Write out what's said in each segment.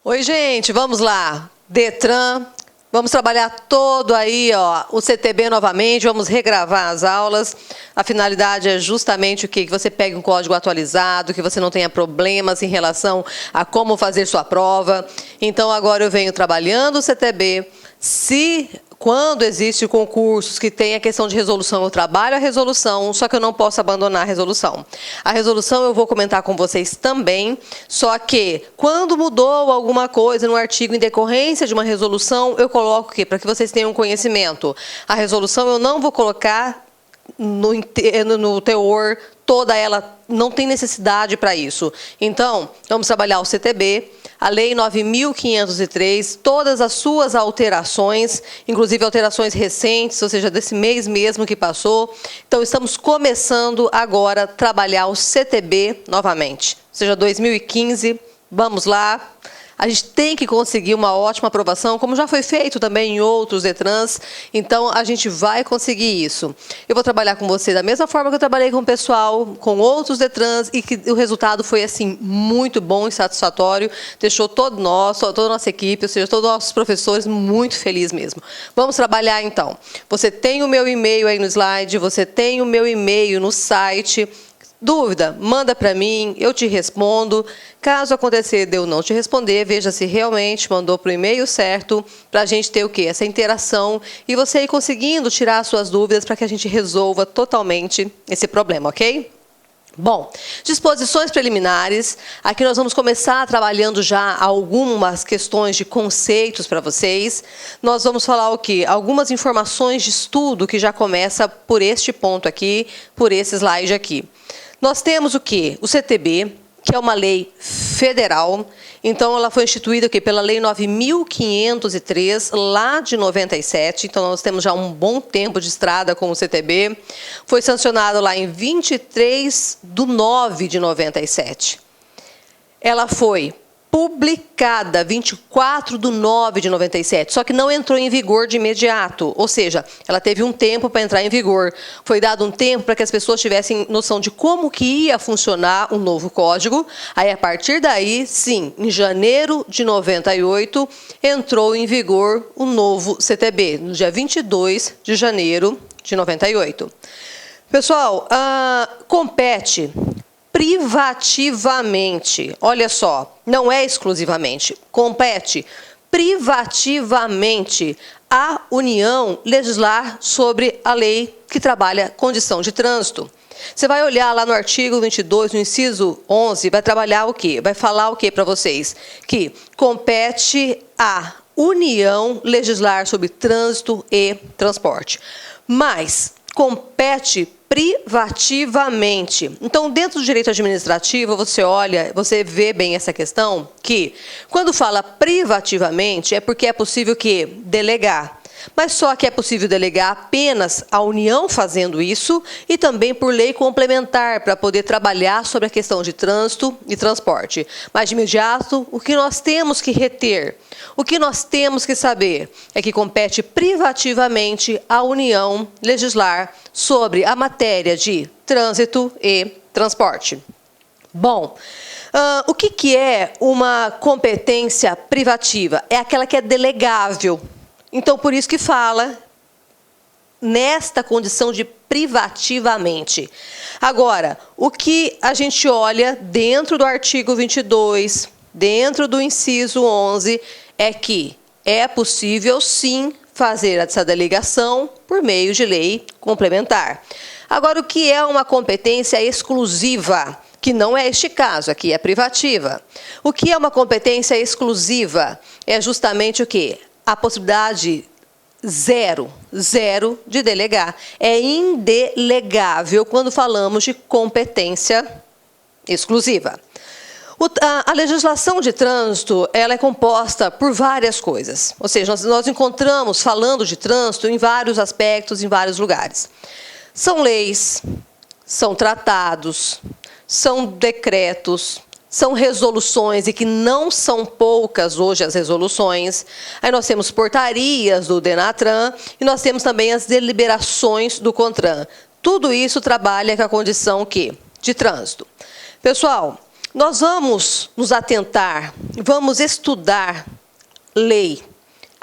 Oi, gente, vamos lá. Detran, vamos trabalhar todo aí, ó, o CTB novamente, vamos regravar as aulas. A finalidade é justamente o quê? Que você pegue um código atualizado, que você não tenha problemas em relação a como fazer sua prova. Então, agora eu venho trabalhando o CTB. Quando existe concursos que tem a questão de resolução, eu trabalho a resolução, só que eu não posso abandonar a resolução. A resolução eu vou comentar com vocês também, só que quando mudou alguma coisa no artigo em decorrência de uma resolução, eu coloco o quê? Para que vocês tenham conhecimento. A resolução eu não vou colocar no teor, toda ela, não tem necessidade para isso. Então, vamos trabalhar o CTB, a Lei 9.503, todas as suas alterações, inclusive alterações recentes, ou seja, desse mês mesmo que passou. Então, estamos começando agora a trabalhar o CTB novamente. Ou seja, 2015, vamos lá. A gente tem que conseguir uma ótima aprovação, como já foi feito também em outros Detrans. Então, a gente vai conseguir isso. Eu vou trabalhar com você da mesma forma que eu trabalhei com o pessoal, com outros Detrans, e que o resultado foi, assim, muito bom e satisfatório. Deixou toda a nossa equipe, ou seja, todos os nossos professores muito felizes mesmo. Vamos trabalhar, então. Você tem o meu e-mail aí no slide, você tem o meu e-mail no site. Dúvida, manda para mim, eu te respondo. Caso acontecer de eu não te responder, veja se realmente mandou para o e-mail certo, para a gente ter o quê? Essa interação e você ir conseguindo tirar as suas dúvidas para que a gente resolva totalmente esse problema, ok? Bom, disposições preliminares. Aqui nós vamos começar trabalhando já algumas questões de conceitos para vocês. Nós vamos falar o quê? Algumas informações de estudo que já começa por este ponto aqui, por esse slide aqui. Nós temos o quê? O CTB, que é uma lei federal. Então, ela foi instituída o quê? Pela Lei 9.503, lá de 97. Então, nós temos já um bom tempo de estrada com o CTB. Foi sancionado lá em 23/9 de 97. Ela foi publicada 24/9 de 97, só que não entrou em vigor de imediato, ou seja, ela teve um tempo para entrar em vigor. Foi dado um tempo para que as pessoas tivessem noção de como que ia funcionar um novo código. Aí, a partir daí, sim, em janeiro de 98, entrou em vigor o novo CTB, no dia 22 de janeiro de 98. Pessoal, compete privativamente, olha só, não é exclusivamente, compete privativamente à União legislar sobre a lei que trabalha condição de trânsito. Você vai olhar lá no artigo 22, no inciso 11, vai trabalhar o quê? Vai falar o quê para vocês? Que compete à União legislar sobre trânsito e transporte. Mas compete privativamente. Então, dentro do direito administrativo, você olha, você vê bem essa questão, que quando fala privativamente, é porque é possível que delegar. Mas só que é possível delegar apenas a União fazendo isso e também por lei complementar para poder trabalhar sobre a questão de trânsito e transporte. Mas, de imediato, o que nós temos que reter, o que nós temos que saber é que compete privativamente à União legislar sobre a matéria de trânsito e transporte. Bom, o que é uma competência privativa? É aquela que é delegável. Então, por isso que fala nesta condição de privativamente. Agora, o que a gente olha dentro do artigo 22, dentro do inciso 11, é que é possível, sim, fazer essa delegação por meio de lei complementar. Agora, o que é uma competência exclusiva? Que não é este caso, aqui é privativa. O que é uma competência exclusiva? É justamente o quê? A possibilidade zero de delegar. É indelegável quando falamos de competência exclusiva. A legislação de trânsito, ela é composta por várias coisas. Ou seja, nós encontramos, falando de trânsito, em vários aspectos, em vários lugares. São leis, são tratados, são decretos, são resoluções, e que não são poucas hoje as resoluções. Aí nós temos portarias do Denatran e nós temos também as deliberações do CONTRAN. Tudo isso trabalha com a condição de trânsito. Pessoal, Nós vamos nos atentar, vamos estudar lei.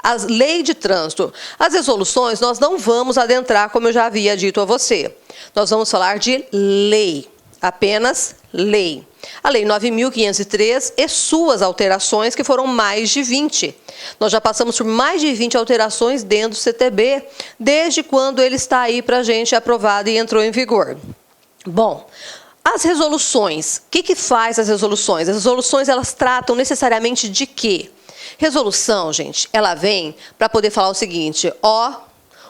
A lei de trânsito. As resoluções nós não vamos adentrar, como eu já havia dito a você. Nós vamos falar de lei, apenas lei. A Lei 9.503 e suas alterações, que foram mais de 20. Nós já passamos por mais de 20 alterações dentro do CTB, desde quando ele está aí para a gente aprovado e entrou em vigor. Bom, as resoluções, o que faz as resoluções? As resoluções, elas tratam necessariamente de quê? Resolução, gente, ela vem para poder falar o seguinte,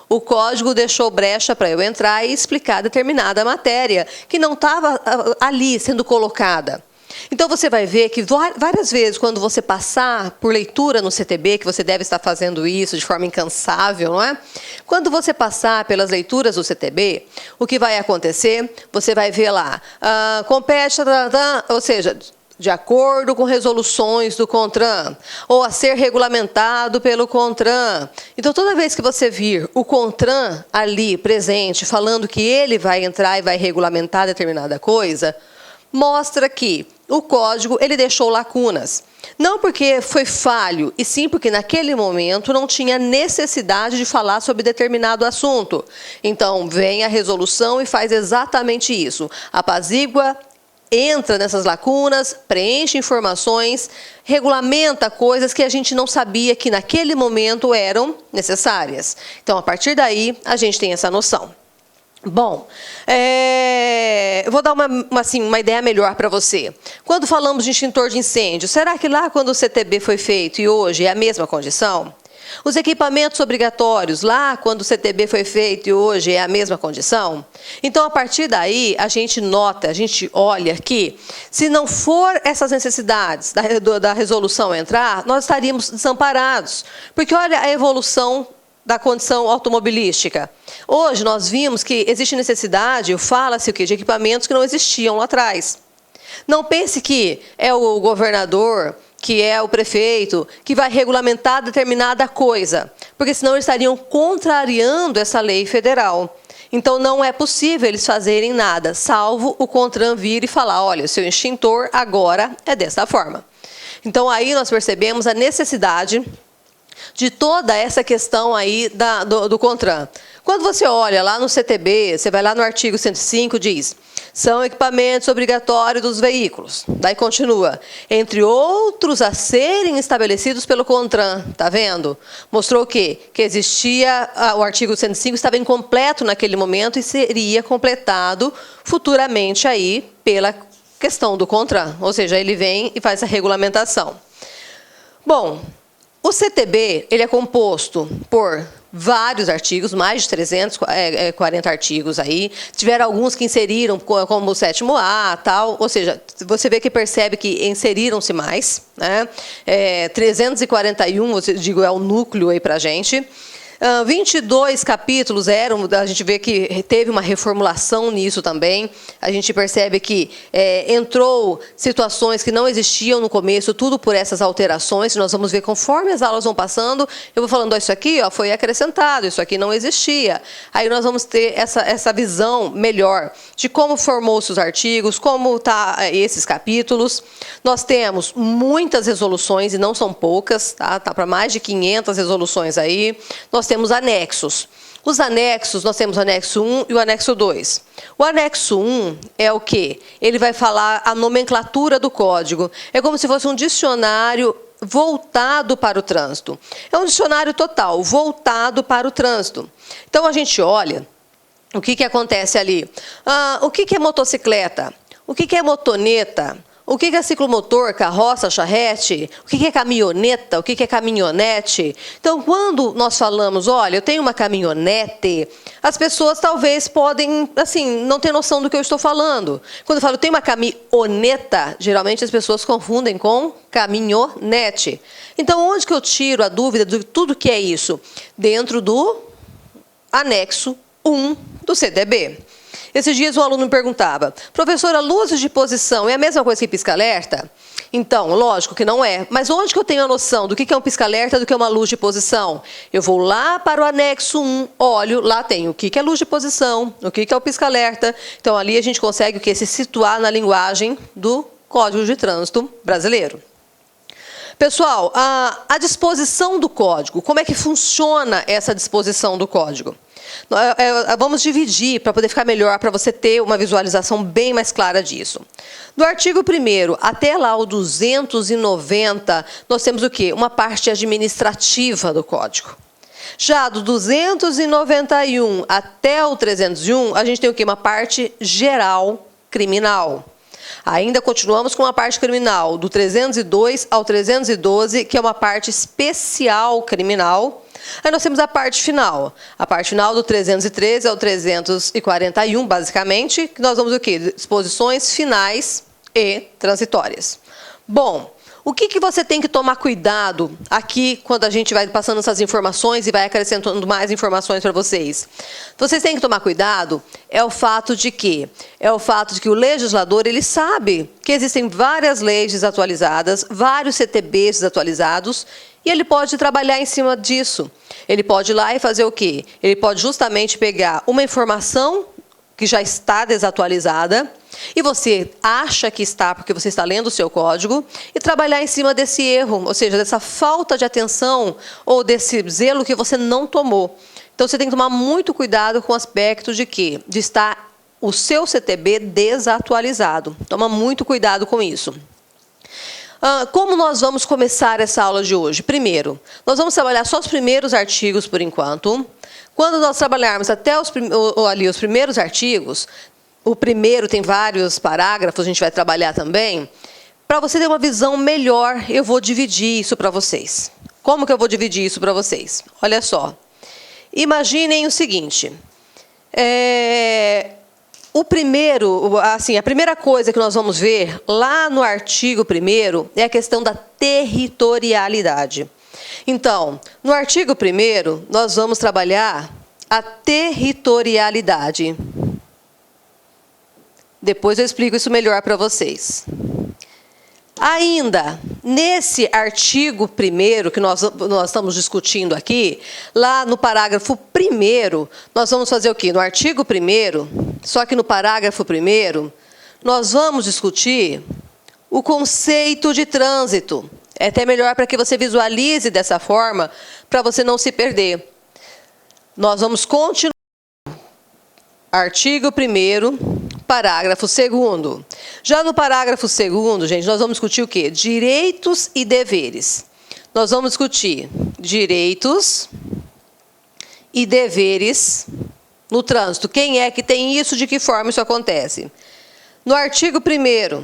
o código deixou brecha para eu entrar e explicar determinada matéria que não estava ali sendo colocada. Então, você vai ver que várias vezes, quando você passar por leitura no CTB, que você deve estar fazendo isso de forma incansável, não é? Quando você passar pelas leituras do CTB, o que vai acontecer? Você vai ver lá, compete, ou seja, de acordo com resoluções do CONTRAN, ou a ser regulamentado pelo CONTRAN. Então, toda vez que você vir o CONTRAN ali presente, falando que ele vai entrar e vai regulamentar determinada coisa, mostra que o código ele deixou lacunas. Não porque foi falho, e sim porque naquele momento não tinha necessidade de falar sobre determinado assunto. Então, vem a resolução e faz exatamente isso. Apazigua, entra nessas lacunas, preenche informações, regulamenta coisas que a gente não sabia que naquele momento eram necessárias. Então, a partir daí, a gente tem essa noção. Bom, eu vou dar uma ideia melhor para você. Quando falamos de extintor de incêndio, será que lá quando o CTB foi feito e hoje é a mesma condição? Os equipamentos obrigatórios, lá quando o CTB foi feito e hoje é a mesma condição? Então, a partir daí, a gente nota, a gente olha que, se não for essas necessidades da resolução entrar, nós estaríamos desamparados. Porque olha a evolução da condição automobilística. Hoje, nós vimos que existe necessidade, fala-se o quê? De equipamentos que não existiam lá atrás. Não pense que é o governador, que é o prefeito, que vai regulamentar determinada coisa, porque senão eles estariam contrariando essa lei federal. Então, não é possível eles fazerem nada, salvo o CONTRAN vir e falar, olha, o seu extintor agora é dessa forma. Então, aí nós percebemos a necessidade de toda essa questão aí do CONTRAN. Quando você olha lá no CTB, você vai lá no artigo 105, diz, são equipamentos obrigatórios dos veículos. Daí continua, entre outros a serem estabelecidos pelo CONTRAN. Está vendo? Mostrou o quê? Que existia, o artigo 105 estava incompleto naquele momento e seria completado futuramente aí pela questão do CONTRAN. Ou seja, ele vem e faz a regulamentação. Bom, o CTB ele é composto por vários artigos, mais de 340 artigos aí. Tiveram alguns que inseriram como o 7º-A, tal. Ou seja, você vê que percebe que inseriram-se mais, né? 341, eu digo, é o núcleo aí para a gente. 22 capítulos a gente vê que teve uma reformulação nisso também. A gente percebe que entrou situações que não existiam no começo, tudo por essas alterações. Nós vamos ver conforme as aulas vão passando, eu vou falando, isso aqui foi acrescentado, isso aqui não existia. Aí nós vamos ter essa visão melhor de como formou-se os artigos, como tá esses capítulos. Nós temos muitas resoluções, e não são poucas, tá para mais de 500 resoluções aí. Nós temos anexos. Os anexos, nós temos o anexo 1 e o anexo 2. O anexo 1 é o quê? Ele vai falar a nomenclatura do código. É como se fosse um dicionário voltado para o trânsito. É um dicionário total, voltado para o trânsito. Então, a gente olha o que acontece ali. O que é motocicleta? O que é motoneta? O que é ciclomotor, carroça, charrete? O que é caminhoneta? O que é caminhonete? Então, quando nós falamos, olha, eu tenho uma caminhonete, as pessoas talvez podem, assim, não ter noção do que eu estou falando. Quando eu falo, eu tenho uma caminhoneta, geralmente as pessoas confundem com caminhonete. Então, onde que eu tiro a dúvida de tudo que é isso? Dentro do anexo 1 do CTB. Esses dias um aluno me perguntava, professora, luzes de posição é a mesma coisa que pisca-alerta? Então, lógico que não é. Mas onde que eu tenho a noção do que é um pisca-alerta do que é uma luz de posição? Eu vou lá para o anexo 1, olho, lá tem o que é luz de posição, o que é o pisca-alerta. Então, ali a gente consegue se situar na linguagem do Código de Trânsito Brasileiro. Pessoal, a disposição do código, como é que funciona essa disposição do código? Vamos dividir para poder ficar melhor, para você ter uma visualização bem mais clara disso. Do artigo 1º até lá o 290, nós temos o quê? Uma parte administrativa do código. Já do 291 até o 301, a gente tem o quê? Uma parte geral criminal. Ainda continuamos com uma parte criminal do 302 ao 312, que é uma parte especial criminal. Aí nós temos a parte final do 313 ao 341, basicamente, que nós vamos o quê? Disposições finais e transitórias. Bom, o que você tem que tomar cuidado aqui quando a gente vai passando essas informações e vai acrescentando mais informações para vocês? Vocês têm que tomar cuidado é o fato de que o legislador ele sabe que existem várias leis desatualizadas, vários CTBs desatualizados, e ele pode trabalhar em cima disso. Ele pode ir lá e fazer o quê? Ele pode justamente pegar uma informação que já está desatualizada, e você acha que está porque você está lendo o seu código, e trabalhar em cima desse erro, ou seja, dessa falta de atenção ou desse zelo que você não tomou. Então, você tem que tomar muito cuidado com o aspecto de quê? De estar o seu CTB desatualizado. Toma muito cuidado com isso. Como nós vamos começar essa aula de hoje? Primeiro, nós vamos trabalhar só os primeiros artigos por enquanto. Quando nós trabalharmos até os primeiros artigos, o primeiro tem vários parágrafos, a gente vai trabalhar também. Para você ter uma visão melhor, eu vou dividir isso para vocês. Como que eu vou dividir isso para vocês? Olha só. Imaginem o seguinte. A primeira coisa que nós vamos ver lá no artigo 1º é a questão da territorialidade. Então, no artigo 1º, nós vamos trabalhar a territorialidade. Depois eu explico isso melhor para vocês. Ainda, nesse artigo 1º que nós estamos discutindo aqui, lá no parágrafo 1º, nós vamos fazer o quê? No artigo 1º, só que no parágrafo 1º, nós vamos discutir o conceito de trânsito. É até melhor para que você visualize dessa forma, para você não se perder. Nós vamos continuar. Artigo 1º, parágrafo 2º. Já no parágrafo 2º, gente, nós vamos discutir o quê? Direitos e deveres. Nós vamos discutir direitos e deveres no trânsito. Quem é que tem isso? De que forma isso acontece? No artigo 1º,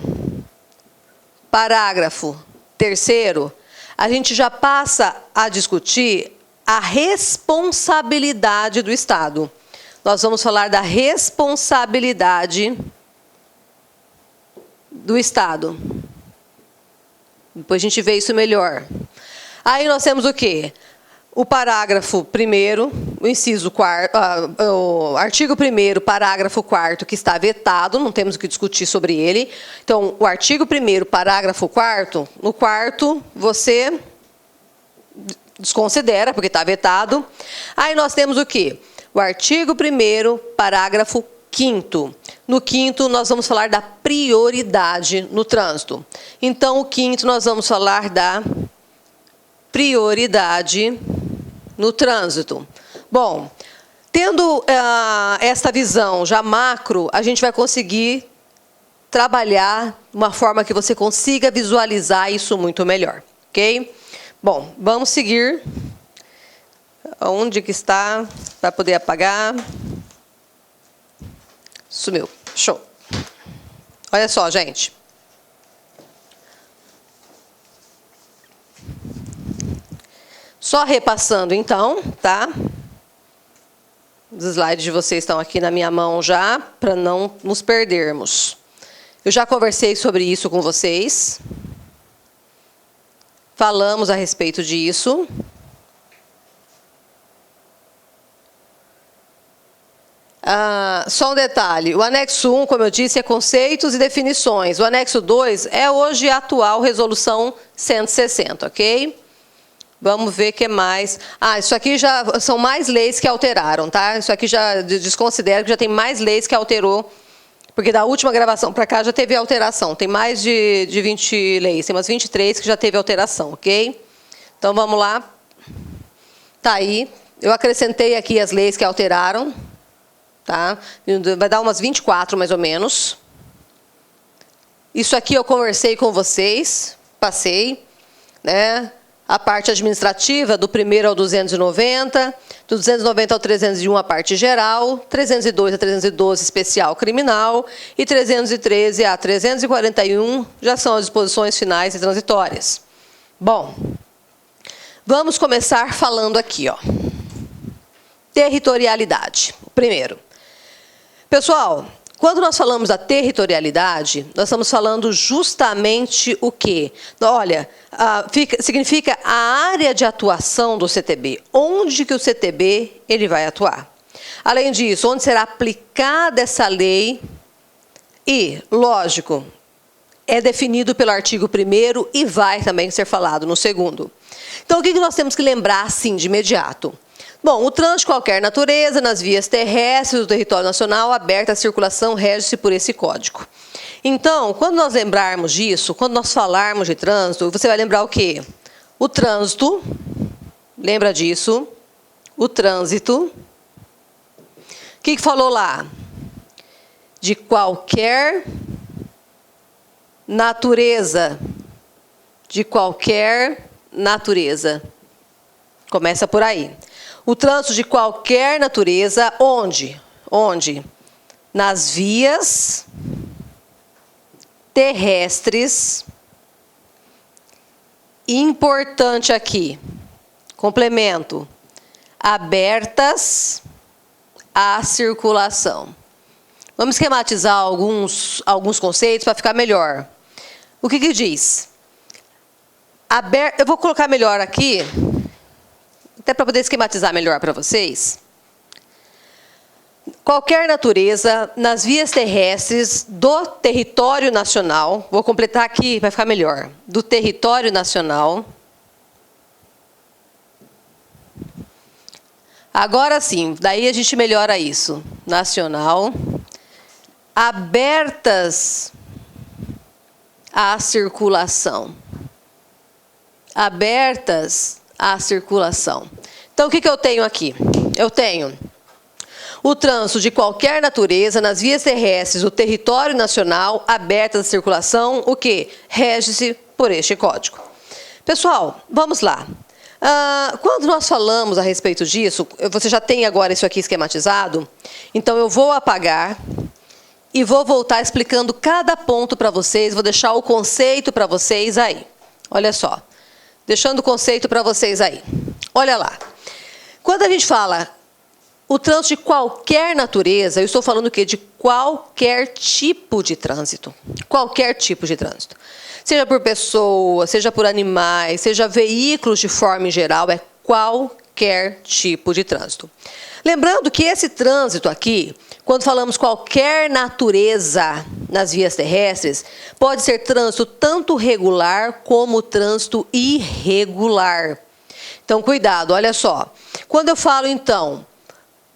parágrafo 3º, a gente já passa a discutir a responsabilidade do Estado. Nós vamos falar da responsabilidade do Estado. Depois a gente vê isso melhor. Aí nós temos o quê? O parágrafo 1º, o artigo 1º, parágrafo 4º, que está vetado, não temos o que discutir sobre ele. Então, o artigo 1º, parágrafo 4º, no 4º, você desconsidera, porque está vetado. Aí nós temos o quê? O artigo 1º, parágrafo 5º. No 5º, nós vamos falar da prioridade no trânsito. Então, o 5º, nós vamos falar da prioridade no trânsito. Bom, tendo esta visão já macro, a gente vai conseguir trabalhar de uma forma que você consiga visualizar isso muito melhor, ok? Bom, vamos seguir. Onde que está? Para poder apagar. Sumiu. Show. Olha só, gente. Só repassando, então, tá? Os slides de vocês estão aqui na minha mão já, para não nos perdermos. Eu já conversei sobre isso com vocês. Falamos a respeito disso. Só um detalhe, o anexo 1, como eu disse, é conceitos e definições. O anexo 2 é hoje a atual resolução 160, ok? Vamos ver o que mais. Isso aqui já são mais leis que alteraram, tá? Isso aqui já desconsidero que já tem mais leis que alterou Porque da última gravação para cá já teve alteração. Tem mais de 20 leis, tem umas 23 que já teve alteração, ok? Então vamos lá. Tá aí. Eu acrescentei aqui as leis que alteraram. Tá? Vai dar umas 24 mais ou menos. Isso aqui eu conversei com vocês, passei, né? A parte administrativa, do 1º ao 290, do 290 ao 301 a parte geral, 302 a 312 especial criminal e 313 a 341 já são as disposições finais e transitórias. Bom, vamos começar falando aqui, ó. Territorialidade, primeiro. Pessoal, quando nós falamos da territorialidade, nós estamos falando justamente o quê? Olha, significa a área de atuação do CTB, onde que o CTB ele vai atuar. Além disso, onde será aplicada essa lei e, lógico, é definido pelo artigo 1º e vai também ser falado no 2º. Então, o que nós temos que lembrar, assim, de imediato? Bom, o trânsito de qualquer natureza nas vias terrestres do território nacional aberta à circulação rege-se por esse código. Então, quando nós lembrarmos disso, quando nós falarmos de trânsito, você vai lembrar o quê? O trânsito, lembra disso? O trânsito. O que falou lá? De qualquer natureza. De qualquer natureza. Começa por aí. O trânsito de qualquer natureza, onde? Onde? Nas vias terrestres. Importante aqui, complemento, abertas à circulação. Vamos esquematizar alguns conceitos para ficar melhor. O que diz? Eu vou colocar melhor aqui, até para poder esquematizar melhor para vocês. Qualquer natureza nas vias terrestres do território nacional, vou completar aqui para ficar melhor, do território nacional. Agora sim, daí a gente melhora isso. Nacional, abertas à circulação. Abertas à circulação. Então, o que eu tenho aqui? Eu tenho o trânsito de qualquer natureza nas vias terrestres do território nacional abertas à circulação, o que? Rege-se por este código. Pessoal, vamos lá. Quando nós falamos a respeito disso, você já tem agora isso aqui esquematizado, então eu vou apagar e vou voltar explicando cada ponto para vocês, vou deixar o conceito para vocês aí. Olha só, deixando o conceito para vocês aí. Olha lá. Quando a gente fala o trânsito de qualquer natureza, eu estou falando o quê? De qualquer tipo de trânsito. Qualquer tipo de trânsito. Seja por pessoas, seja por animais, seja veículos de forma em geral, é qualquer tipo de trânsito. Lembrando que esse trânsito aqui, quando falamos qualquer natureza nas vias terrestres, pode ser trânsito tanto regular como trânsito irregular. Então, cuidado, olha só. Quando eu falo, então,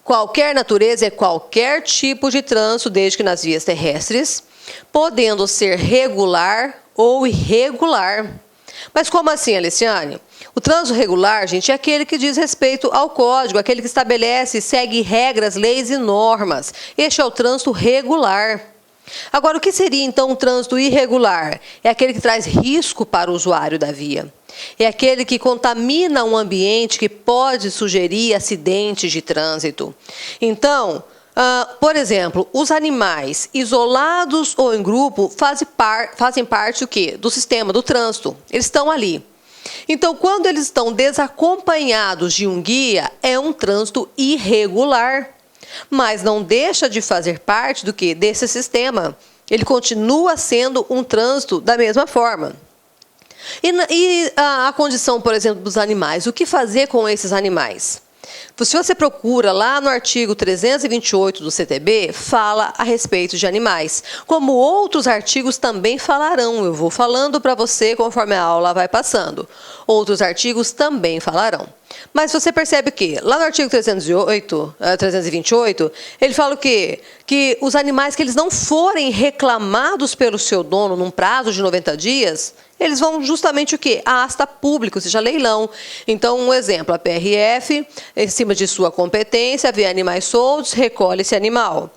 qualquer natureza é qualquer tipo de trânsito, desde que nas vias terrestres, podendo ser regular ou irregular. Mas como assim, Aliciane? O trânsito regular, gente, é aquele que diz respeito ao código, aquele que estabelece e segue regras, leis e normas. Este é o trânsito regular. Agora, o que seria, então, um trânsito irregular? É aquele que traz risco para o usuário da via. É aquele que contamina um ambiente que pode sugerir acidentes de trânsito. Então, por exemplo, os animais isolados ou em grupo fazem parte do quê? Do sistema do trânsito. Eles estão ali. Então, quando eles estão desacompanhados de um guia, é um trânsito irregular. Mas não deixa de fazer parte do quê? Desse sistema. Ele continua sendo um trânsito da mesma forma. E a condição, por exemplo, dos animais. O que fazer com esses animais? Se você procura lá no artigo 328 do CTB, fala a respeito de animais. Como outros artigos também falarão. Eu vou falando para você conforme a aula vai passando. Outros artigos também falarão. Mas você percebe que, lá no artigo 328, ele fala o quê? Que os animais que eles não forem reclamados pelo seu dono num prazo de 90 dias, eles vão justamente o quê? A asta pública, ou seja, leilão. Então, um exemplo, a PRF, em cima de sua competência, vê animais soltos, recolhe esse animal.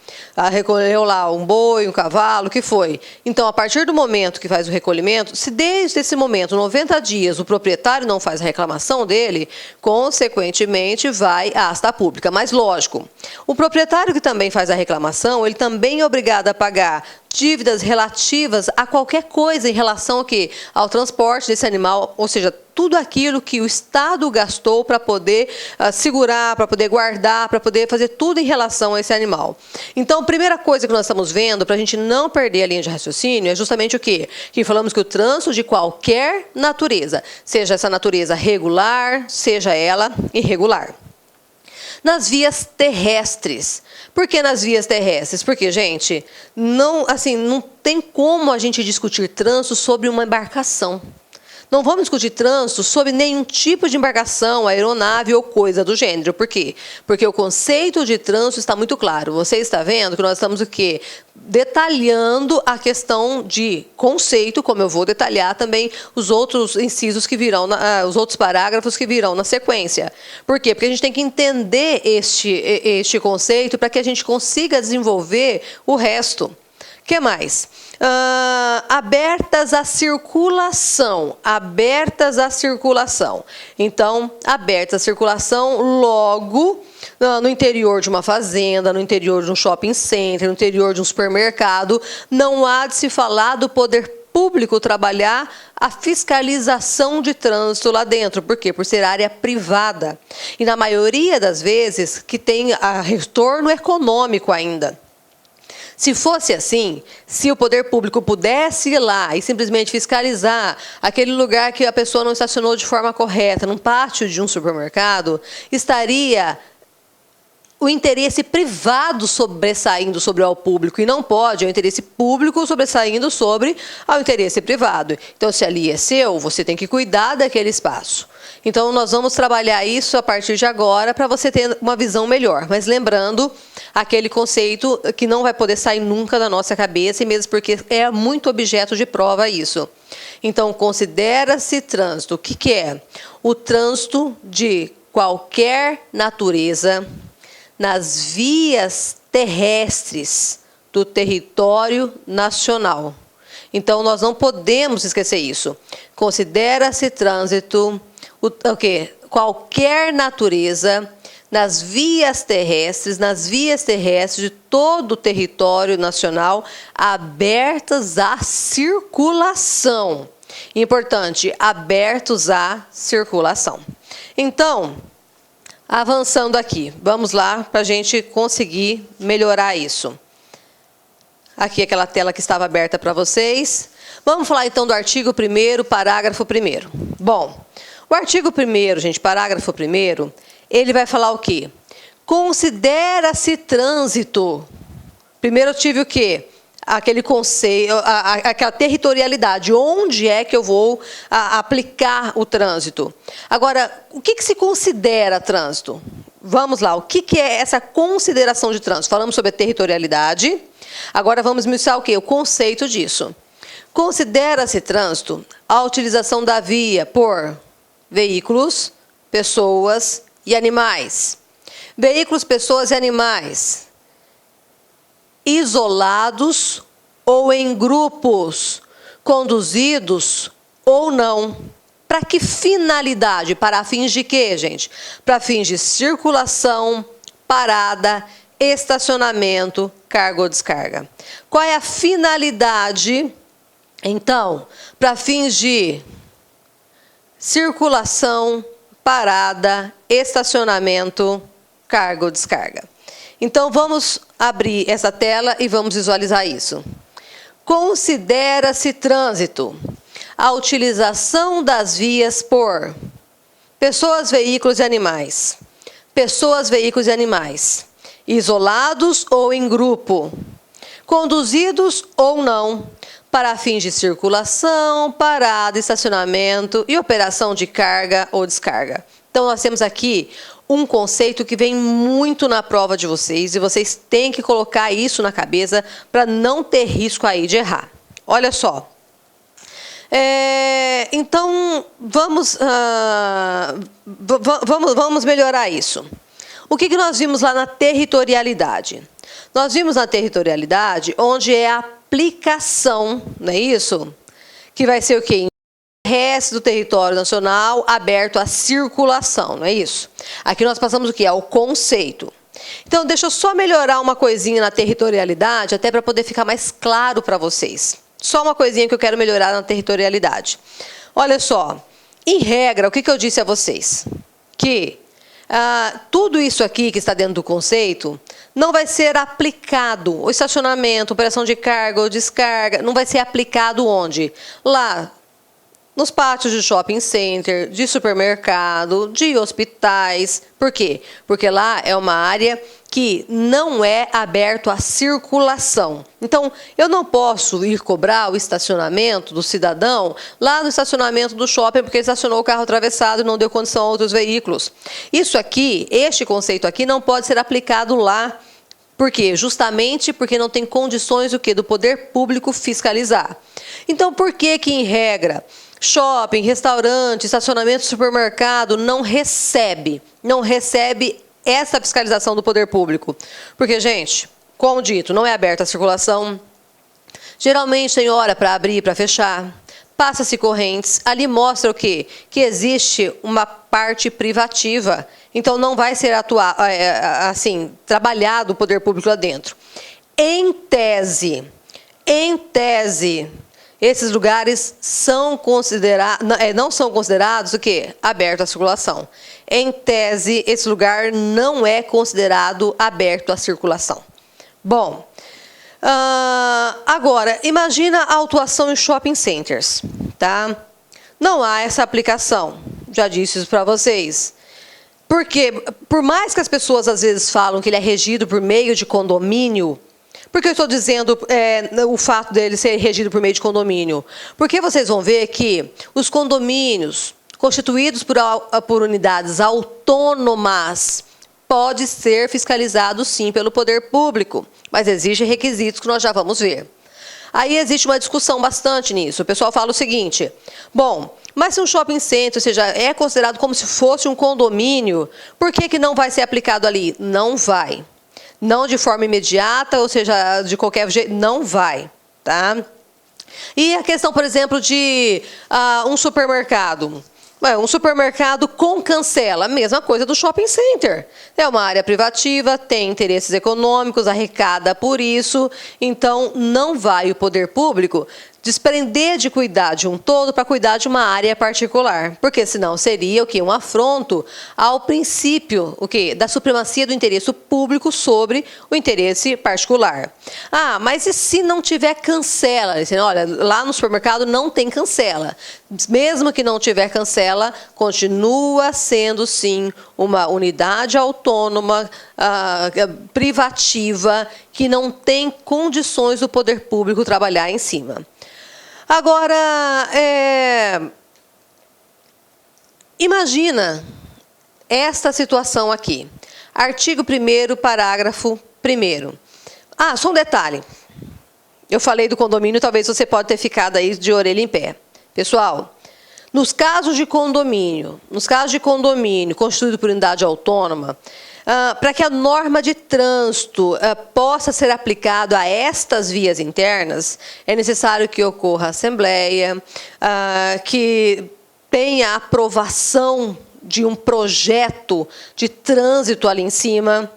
Recolheu lá um boi, um cavalo, o que foi? Então, a partir do momento que faz o recolhimento, se desde esse momento, 90 dias, o proprietário não faz a reclamação dele, consequentemente, vai à asta pública. Mas, lógico, o proprietário que também faz a reclamação, ele também é obrigado a pagar dívidas relativas a qualquer coisa em relação ao quê? Ao transporte desse animal, ou seja, tudo aquilo que o Estado gastou para poder segurar, para poder guardar, para poder fazer tudo em relação a esse animal. Então, a primeira coisa que nós estamos vendo, para a gente não perder a linha de raciocínio, é justamente o quê? Que falamos que o trânsito de qualquer natureza, seja essa natureza regular, seja ela irregular. Nas vias terrestres. Por que nas vias terrestres? Porque, gente, não tem como a gente discutir trânsito sobre uma embarcação. Não vamos discutir trânsito sobre nenhum tipo de embarcação, aeronave ou coisa do gênero. Por quê? Porque o conceito de trânsito está muito claro. Você está vendo que nós estamos o quê? Detalhando a questão de conceito, como eu vou detalhar também os outros incisos que virão, os outros parágrafos que virão na sequência. Por quê? Porque a gente tem que entender este conceito para que a gente consiga desenvolver o resto. O que mais? Abertas à circulação. Abertas à circulação. Então, abertas à circulação logo no interior de uma fazenda, no interior de um shopping center, no interior de um supermercado, não há de se falar do poder público trabalhar a fiscalização de trânsito lá dentro. Por quê? Por ser área privada. E na maioria das vezes que tem retorno econômico ainda. Se fosse assim, se o poder público pudesse ir lá e simplesmente fiscalizar aquele lugar que a pessoa não estacionou de forma correta, num pátio de um supermercado, estaria o interesse privado sobressaindo sobre o público, e não pode, é o interesse público sobressaindo sobre o interesse privado. Então, se ali é seu, você tem que cuidar daquele espaço. Então, nós vamos trabalhar isso a partir de agora para você ter uma visão melhor. Mas lembrando aquele conceito que não vai poder sair nunca da nossa cabeça, e mesmo porque é muito objeto de prova isso. Então, considera-se trânsito. O que é? O trânsito de qualquer natureza nas vias terrestres do território nacional. Então, nós não podemos esquecer isso. Considera-se trânsito qualquer natureza nas vias terrestres de todo o território nacional abertas à circulação. Importante, abertos à circulação. Então, avançando aqui, vamos lá para a gente conseguir melhorar isso. Aqui aquela tela que estava aberta para vocês. Vamos falar então do artigo 1º, parágrafo 1º. Bom, o artigo 1º, gente, parágrafo 1º, ele vai falar o quê? Considera-se trânsito. Primeiro eu tive o quê? Aquele conceito, aquela territorialidade, onde é que eu vou aplicar o trânsito. Agora, o que se considera trânsito? Vamos lá, o que é essa consideração de trânsito? Falamos sobre a territorialidade, agora vamos iniciar o quê? O conceito disso. Considera-se trânsito a utilização da via por veículos, pessoas e animais. Veículos, pessoas e animais isolados ou em grupos, conduzidos ou não. Para que finalidade? Para fins de quê, gente? Para fins de circulação, parada, estacionamento, carga ou descarga. Qual é a finalidade, então? Para fins de circulação, parada, estacionamento, carga ou descarga. Então, vamos abrir essa tela e vamos visualizar isso. Considera-se trânsito a utilização das vias por pessoas, veículos e animais. Pessoas, veículos e animais. Isolados ou em grupo. Conduzidos ou não. Para fins de circulação, parada, estacionamento e operação de carga ou descarga. Então, nós temos aqui um conceito que vem muito na prova de vocês e vocês têm que colocar isso na cabeça para não ter risco aí de errar. Olha só. Então, vamos melhorar isso. O que nós vimos lá na territorialidade? Nós vimos na territorialidade onde é a aplicação, não é isso? Que vai ser o quê? O resto do território nacional aberto à circulação, não é isso? Aqui nós passamos o quê? Ao conceito. Então, deixa eu só melhorar uma coisinha na territorialidade, até para poder ficar mais claro para vocês. Só uma coisinha que eu quero melhorar na territorialidade. Olha só, em regra, o que eu disse a vocês? Que tudo isso aqui que está dentro do conceito não vai ser aplicado. O estacionamento, operação de carga ou descarga, não vai ser aplicado onde? Lá, nos pátios de shopping center, de supermercado, de hospitais. Por quê? Porque lá é uma área que não é aberto à circulação. Então, eu não posso ir cobrar o estacionamento do cidadão lá no estacionamento do shopping porque ele estacionou o carro atravessado e não deu condição a outros veículos. Isso aqui, este conceito aqui, não pode ser aplicado lá. Por quê? Justamente porque não tem condições o quê? Do poder público fiscalizar. Então, por que em regra, shopping, restaurante, estacionamento, supermercado não recebe essa fiscalização do poder público? Porque, gente, como dito, não é aberta a circulação. Geralmente tem hora para abrir e para fechar. Passa-se correntes. Ali mostra o quê? Que existe uma parte privativa. Então, não vai ser trabalhado o poder público lá dentro. Em tese, esses lugares não são considerados o quê? Aberto à circulação. Em tese, esse lugar não é considerado aberto à circulação. Bom, agora, imagina a autuação em shopping centers, tá? Não há essa aplicação, já disse isso para vocês. Porque, por mais que as pessoas às vezes falam que ele é regido por meio de condomínio, por que eu estou dizendo o fato dele ser regido por meio de condomínio? Porque vocês vão ver que os condomínios constituídos por unidades autônomas pode ser fiscalizado sim pelo poder público, mas exige requisitos que nós já vamos ver. Aí existe uma discussão bastante nisso. O pessoal fala o seguinte: bom, mas se um shopping center, ou seja, é considerado como se fosse um condomínio, por que não vai ser aplicado ali? Não vai. Não de forma imediata, ou seja, de qualquer jeito, não vai, tá? E a questão, por exemplo, de um supermercado. Um supermercado com cancela, a mesma coisa do shopping center. É uma área privativa, tem interesses econômicos, arrecada por isso, então não vai o poder público desprender de cuidar de um todo para cuidar de uma área particular, porque senão seria o quê? Um afronto ao princípio da supremacia do interesse público sobre o interesse particular. Mas e se não tiver cancela? Olha, lá no supermercado não tem cancela. Mesmo que não tiver cancela, continua sendo sim uma unidade autônoma, privativa, que não tem condições do poder público trabalhar em cima. Agora, imagina esta situação aqui. Artigo 1º, parágrafo 1º. Só um detalhe. Eu falei do condomínio, talvez você pode ter ficado aí de orelha em pé. Pessoal, nos casos de condomínio constituído por unidade autônoma, para que a norma de trânsito possa ser aplicada a estas vias internas, é necessário que ocorra assembleia, que tenha aprovação de um projeto de trânsito ali em cima.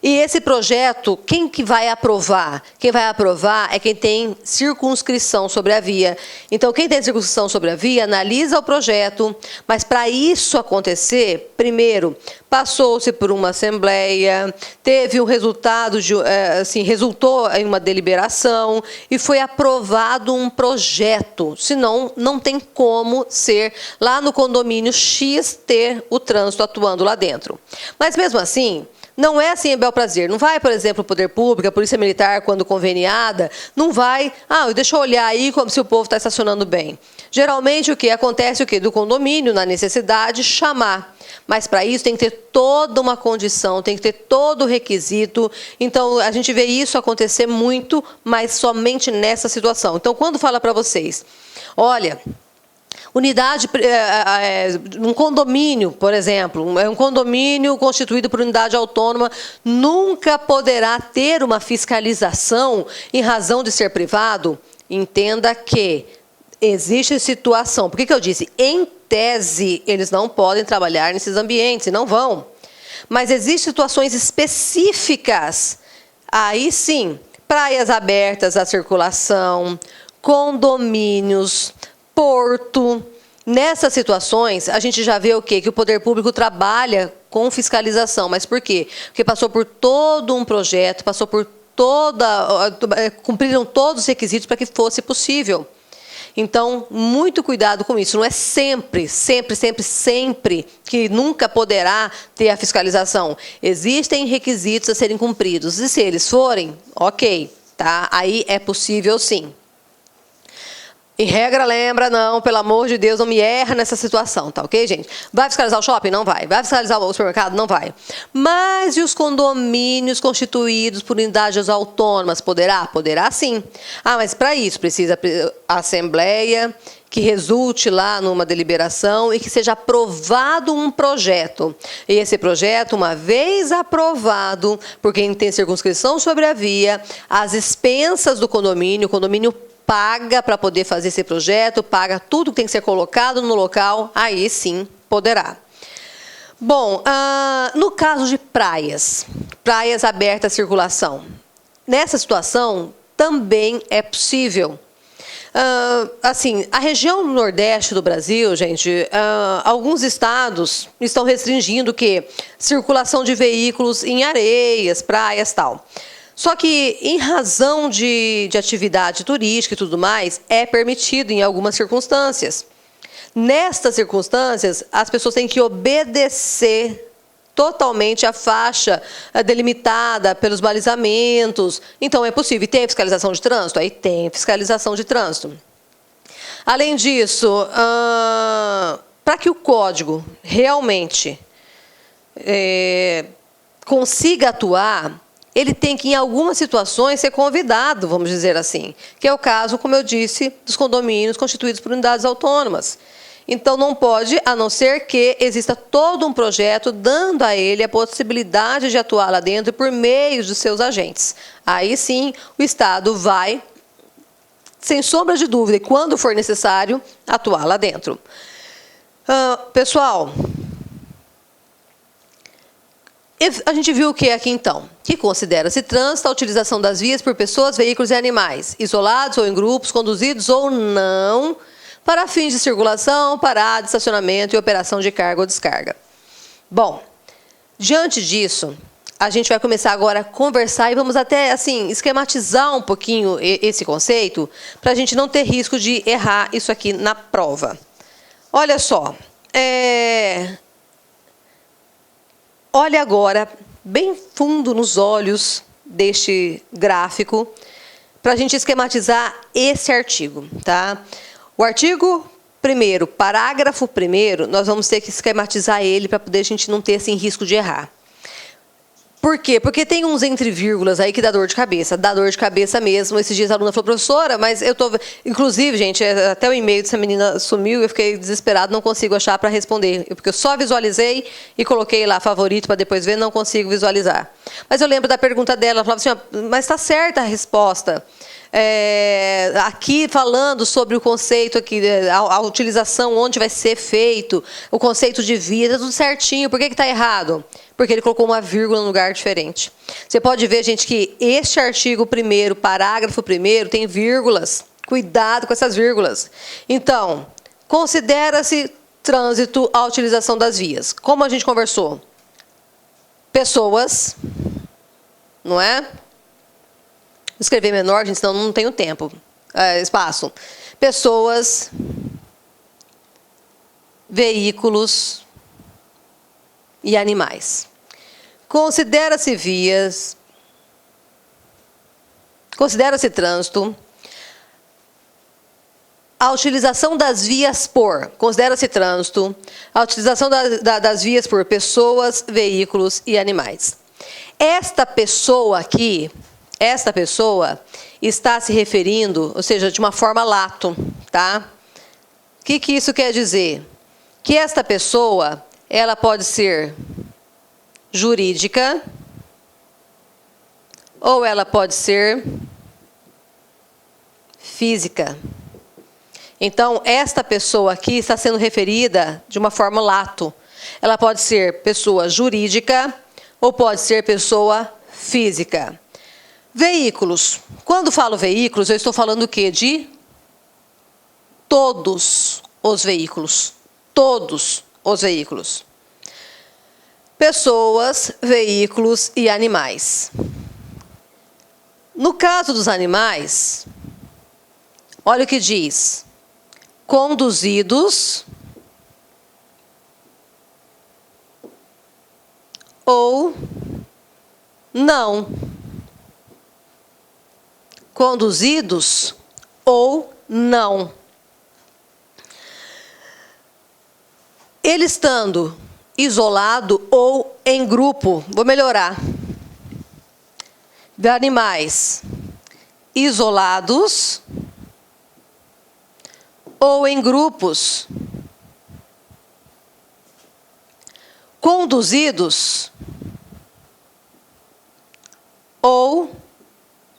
E esse projeto, quem que vai aprovar? Quem vai aprovar é quem tem circunscrição sobre a via. Então, quem tem circunscrição sobre a via analisa o projeto, mas para isso acontecer, primeiro, passou-se por uma assembleia, teve um resultado, resultou em uma deliberação e foi aprovado um projeto. Senão, não tem como ser lá no condomínio X ter o trânsito atuando lá dentro. Mas mesmo assim, não é assim em bel prazer. Não vai, por exemplo, o poder público, a polícia militar, quando conveniada, não vai, deixa eu olhar aí como se o povo está estacionando bem. Geralmente, o que acontece? O que? Do condomínio, na necessidade, chamar. Mas, para isso, tem que ter toda uma condição, tem que ter todo o requisito. Então, a gente vê isso acontecer muito, mas somente nessa situação. Então, quando fala para vocês, olha, unidade, um condomínio, por exemplo, um condomínio constituído por unidade autônoma nunca poderá ter uma fiscalização em razão de ser privado. Entenda que existe situação. Por que eu disse? Em tese, eles não podem trabalhar nesses ambientes, e não vão. Mas existem situações específicas. Aí sim, praias abertas à circulação, condomínios, porto. Nessas situações, a gente já vê o quê? Que o poder público trabalha com fiscalização. Mas por quê? Porque passou por todo um projeto, passou por cumpriram todos os requisitos para que fosse possível. Então, muito cuidado com isso. Não é sempre que nunca poderá ter a fiscalização. Existem requisitos a serem cumpridos. E se eles forem, ok, tá? Aí é possível sim. Em regra, lembra, não, pelo amor de Deus, não me erra nessa situação, tá ok, gente? Vai fiscalizar o shopping? Não vai. Vai fiscalizar o supermercado? Não vai. Mas e os condomínios constituídos por unidades autônomas? Poderá? Poderá sim. Ah, mas para isso precisa a assembleia que resulte lá numa deliberação e que seja aprovado um projeto. E esse projeto, uma vez aprovado, por quem tem circunscrição sobre a via, as expensas do condomínio, o condomínio paga para poder fazer esse projeto, paga tudo que tem que ser colocado no local, aí sim poderá. Bom, no caso de praias abertas à circulação, nessa situação também é possível. Assim, a região nordeste do Brasil, gente, alguns estados estão restringindo o quê? Circulação de veículos em areias, praias, tal. Só que, em razão de atividade turística e tudo mais, é permitido em algumas circunstâncias. Nestas circunstâncias, as pessoas têm que obedecer totalmente a faixa delimitada pelos balizamentos. Então, é possível. E tem fiscalização de trânsito? Aí tem fiscalização de trânsito. Além disso, para que o código realmente consiga atuar, ele tem que, em algumas situações, ser convidado, vamos dizer assim, que é o caso, como eu disse, dos condomínios constituídos por unidades autônomas. Então, não pode, a não ser que exista todo um projeto dando a ele a possibilidade de atuar lá dentro por meio dos seus agentes. Aí sim, o Estado vai, sem sombra de dúvida, e quando for necessário, atuar lá dentro. Pessoal, a gente viu o que aqui então? Que considera-se trânsito a utilização das vias por pessoas, veículos e animais, isolados ou em grupos, conduzidos ou não, para fins de circulação, parada, estacionamento e operação de carga ou descarga. Bom, diante disso, a gente vai começar agora a conversar e vamos até assim esquematizar um pouquinho esse conceito, para a gente não ter risco de errar isso aqui na prova. Olha só, olha agora, bem fundo nos olhos deste gráfico, para a gente esquematizar esse artigo, tá? O artigo 1º, parágrafo 1º, nós vamos ter que esquematizar ele para poder a gente não ter assim, risco de errar. Por quê? Porque tem uns entre vírgulas aí que dá dor de cabeça mesmo. Esses dias a aluna falou, professora, mas eu tô... Inclusive, gente, até o e-mail dessa menina sumiu, eu fiquei desesperado, não consigo achar para responder. Porque eu só visualizei e coloquei lá favorito para depois ver, não consigo visualizar. Mas eu lembro da pergunta dela, ela falava assim, mas está certa a resposta. Aqui falando sobre o conceito aqui, a utilização, onde vai ser feito, o conceito de via, tá tudo certinho, por que está errado? Porque ele colocou uma vírgula num lugar diferente. Você pode ver, gente, que este artigo 1º, parágrafo 1º, tem vírgulas. Cuidado com essas vírgulas. Então, considera-se trânsito a utilização das vias. Como a gente conversou? Pessoas, não é? Vou escrever menor, gente, senão não tenho tempo. Espaço. Pessoas, veículos e animais. Considera-se vias, considera-se trânsito a utilização das vias por, considera-se trânsito, a utilização das vias por pessoas, veículos e animais. Esta pessoa aqui, esta pessoa está se referindo, ou seja, de uma forma lato, tá? O que isso quer dizer? Que esta pessoa, ela pode ser jurídica ou ela pode ser física. Então, esta pessoa aqui está sendo referida de uma forma lato. Ela pode ser pessoa jurídica ou pode ser pessoa física. Veículos. Quando falo veículos, eu estou falando o quê? De todos os veículos. Todos os veículos. Pessoas, veículos e animais. No caso dos animais, olha o que diz. Conduzidos ou não. Conduzidos ou não. Ele estando isolado ou em grupo, vou melhorar. De animais isolados ou em grupos, conduzidos ou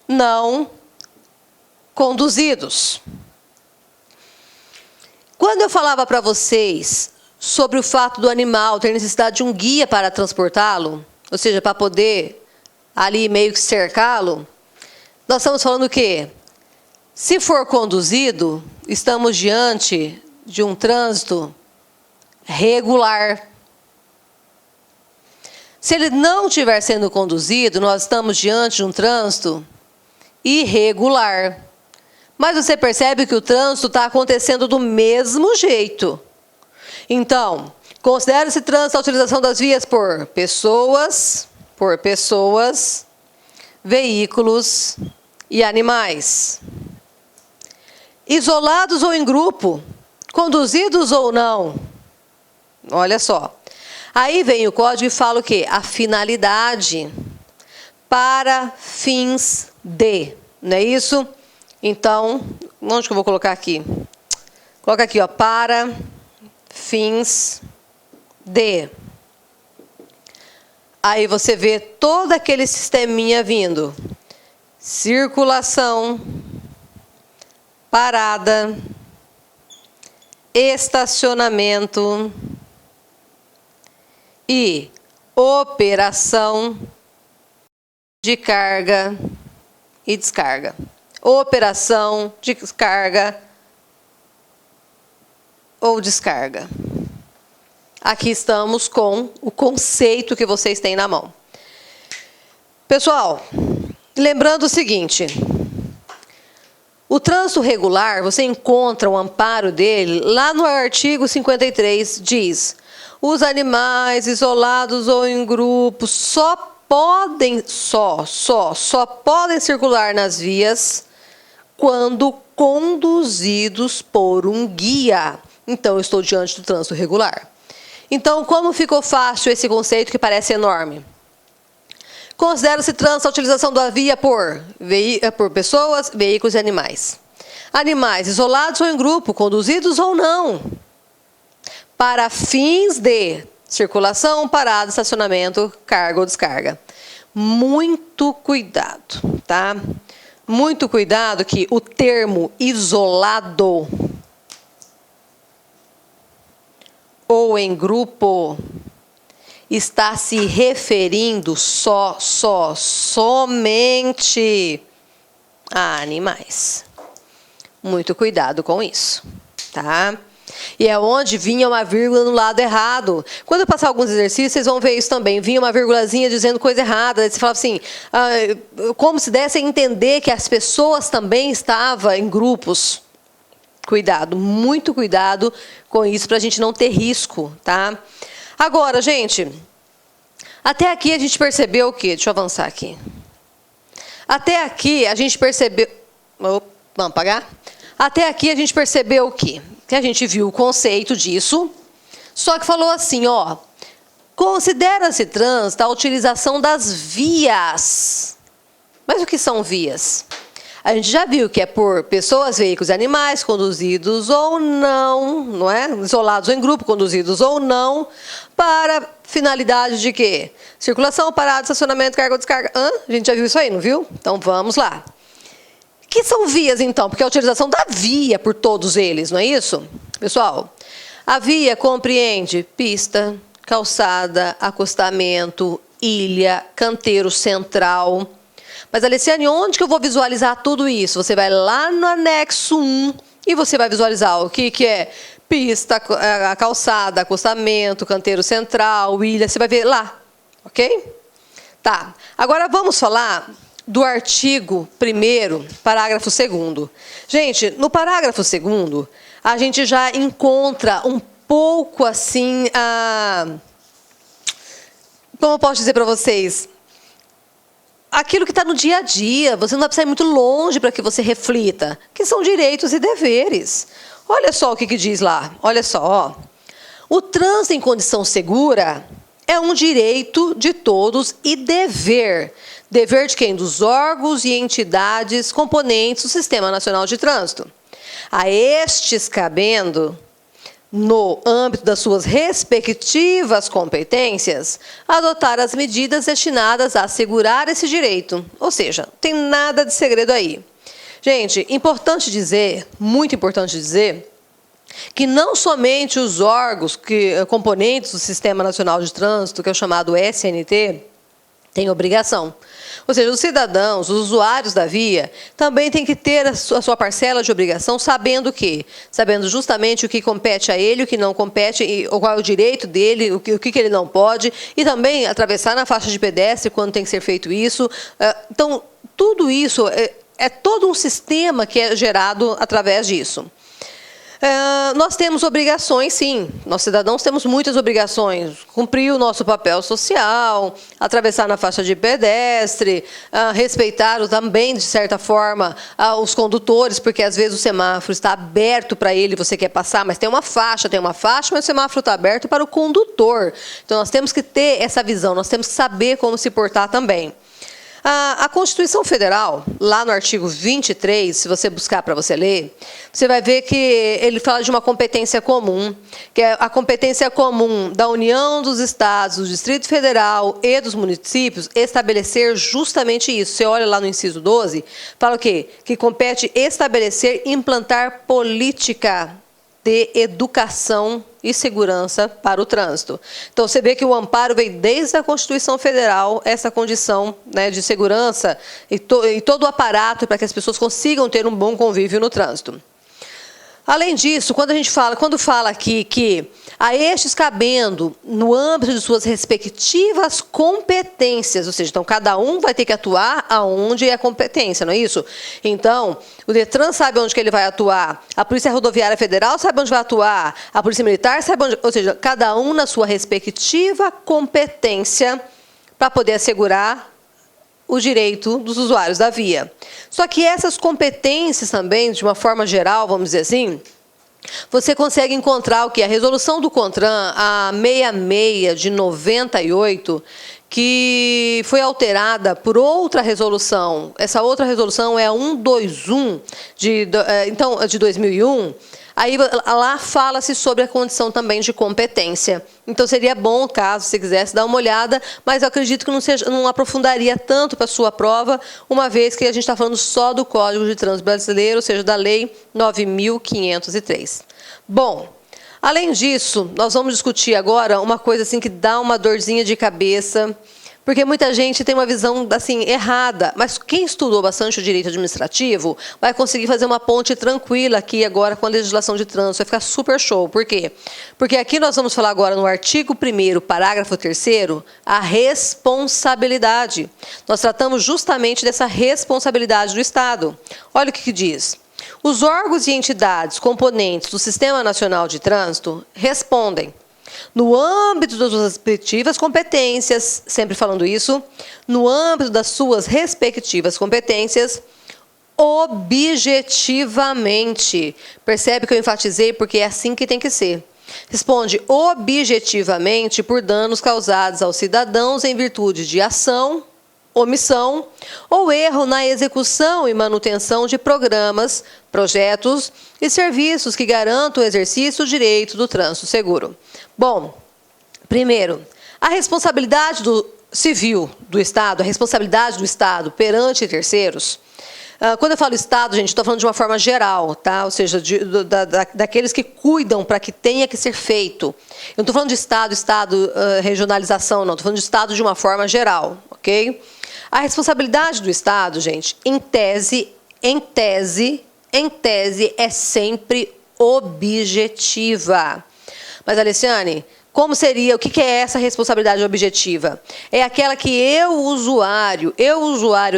não conduzidos. Quando eu falava para vocês sobre o fato do animal ter necessidade de um guia para transportá-lo, ou seja, para poder ali meio que cercá-lo, nós estamos falando o quê? Se for conduzido, estamos diante de um trânsito regular. Se ele não estiver sendo conduzido, nós estamos diante de um trânsito irregular. Mas você percebe que o trânsito está acontecendo do mesmo jeito. Então, considere esse trânsito a utilização das vias por pessoas, veículos e animais. Isolados ou em grupo, conduzidos ou não. Olha só. Aí vem o código e fala o quê? A finalidade para fins de. Não é isso? Então, onde que eu vou colocar aqui? Coloca aqui, ó, para fins de. Aí você vê todo aquele sisteminha vindo. Circulação, parada, estacionamento e operação de carga e descarga. Operação de carga ou descarga. Aqui estamos com o conceito que vocês têm na mão. Pessoal, lembrando o seguinte, o trânsito regular, você encontra o amparo dele lá no artigo 53, diz: os animais isolados ou em grupos só podem circular nas vias quando conduzidos por um guia. Então, eu estou diante do trânsito regular. Então, como ficou fácil esse conceito que parece enorme? Considera-se trânsito a utilização da via por pessoas, veículos e animais. Animais isolados ou em grupo, conduzidos ou não, para fins de circulação, parada, estacionamento, carga ou descarga. Muito cuidado, tá? Muito cuidado que o termo isolado ou em grupo está se referindo somente a animais. Muito cuidado com isso, tá? E é onde vinha uma vírgula no lado errado. Quando eu passar alguns exercícios, vocês vão ver isso também. Vinha uma vírgulazinha dizendo coisa errada. Aí você falava assim, como se desse a entender que as pessoas também estavam em grupos. Cuidado, muito cuidado com isso, para a gente não ter risco, tá? Agora, gente, até aqui a gente percebeu o quê? Deixa eu avançar aqui. Até aqui a gente percebeu... vamos apagar? Até aqui a gente percebeu o quê? Que a gente viu o conceito disso, só que falou assim, ó, considera-se trânsito a utilização das vias. Mas o que são vias? A gente já viu que é por pessoas, veículos e animais, conduzidos ou não, não é? Isolados ou em grupo, conduzidos ou não, para finalidade de quê? Circulação, parada, estacionamento, carga ou descarga. A gente já viu isso aí, não viu? Então vamos lá. O que são vias, então? Porque é a utilização da via por todos eles, não é isso? Pessoal, a via compreende pista, calçada, acostamento, ilha, canteiro central. Mas, Alessiane, onde que eu vou visualizar tudo isso? Você vai lá no anexo 1 e você vai visualizar o que é pista, a calçada, acostamento, canteiro central, ilha. Você vai ver lá, ok? Tá. Agora vamos falar do artigo 1º, parágrafo 2º. Gente, no parágrafo 2º, a gente já encontra um pouco assim, como eu posso dizer para vocês? Aquilo que está no dia a dia, você não vai precisar ir muito longe para que você reflita, que são direitos e deveres. Olha só o que diz lá, olha só. Ó. O trânsito em condição segura é um direito de todos e dever. Dever de quem? Dos órgãos e entidades componentes do Sistema Nacional de Trânsito. A estes cabendo, no âmbito das suas respectivas competências, adotar as medidas destinadas a assegurar esse direito. Ou seja, não tem nada de segredo aí. Gente, importante dizer, muito importante dizer, que não somente os órgãos, componentes do Sistema Nacional de Trânsito, que é o chamado SNT, têm obrigação. Ou seja, os cidadãos, os usuários da via, também têm que ter a sua parcela de obrigação, sabendo o quê? Sabendo justamente o que compete a ele, o que não compete, qual é o direito dele, o que ele não pode, e também atravessar na faixa de pedestre quando tem que ser feito isso. Então, tudo isso é todo um sistema que é gerado através disso. Nós temos obrigações, sim. Nós, cidadãos, temos muitas obrigações. Cumprir o nosso papel social, atravessar na faixa de pedestre, respeitar também, de certa forma, os condutores, porque às vezes o semáforo está aberto para ele, você quer passar, mas tem uma faixa, mas o semáforo está aberto para o condutor. Então, nós temos que ter essa visão, nós temos que saber como se portar também. A Constituição Federal, lá no artigo 23, se você buscar para você ler, você vai ver que ele fala de uma competência comum, que é a competência comum da União, dos Estados, do Distrito Federal e dos municípios estabelecer justamente isso. Você olha lá no inciso 12, fala o quê? Que compete estabelecer e implantar política de educação e segurança para o trânsito. Então, você vê que o amparo veio desde a Constituição Federal, essa condição, né, de segurança e todo o aparato para que as pessoas consigam ter um bom convívio no trânsito. Além disso, quando fala aqui que a estes cabendo no âmbito de suas respectivas competências, ou seja, então cada um vai ter que atuar aonde é a competência, não é isso? Então, o Detran sabe onde que ele vai atuar, a Polícia Rodoviária Federal sabe onde vai atuar, a Polícia Militar sabe onde, ou seja, cada um na sua respectiva competência para poder assegurar o direito dos usuários da via. Só que essas competências também, de uma forma geral, vamos dizer assim, você consegue encontrar o que? A resolução do CONTRAN, a 66 de 98, que foi alterada por outra resolução. Essa outra resolução é a 121 de 2001. Aí lá fala-se sobre a condição também de competência. Então seria bom, caso você quisesse dar uma olhada, mas eu acredito que não aprofundaria tanto para a sua prova, uma vez que a gente está falando só do Código de Trânsito Brasileiro, ou seja, da Lei 9.503. Bom, além disso, nós vamos discutir agora uma coisa assim que dá uma dorzinha de cabeça, porque muita gente tem uma visão assim errada, mas quem estudou bastante o direito administrativo vai conseguir fazer uma ponte tranquila aqui agora com a legislação de trânsito, vai ficar super show. Por quê? Porque aqui nós vamos falar agora no artigo 1º, parágrafo 3º, a responsabilidade. Nós tratamos justamente dessa responsabilidade do Estado. Olha o que diz. Os órgãos e entidades componentes do Sistema Nacional de Trânsito respondem no âmbito das suas respectivas competências, sempre falando isso, no âmbito das suas respectivas competências, objetivamente. Percebe que eu enfatizei porque é assim que tem que ser. Responde objetivamente por danos causados aos cidadãos em virtude de ação, omissão ou erro na execução e manutenção de programas, projetos e serviços que garantam o exercício do direito do trânsito seguro. Bom, primeiro, a responsabilidade civil do Estado, a responsabilidade do Estado perante terceiros. Quando eu falo Estado, gente, estou falando de uma forma geral, tá? Ou seja, daqueles que cuidam para que tenha que ser feito. Eu não estou falando de Estado, regionalização, não. Estou falando de Estado de uma forma geral, ok? A responsabilidade do Estado, gente, em tese, é sempre objetiva. Mas, Alessiane, como seria, o que é essa responsabilidade objetiva? É aquela que eu, usuário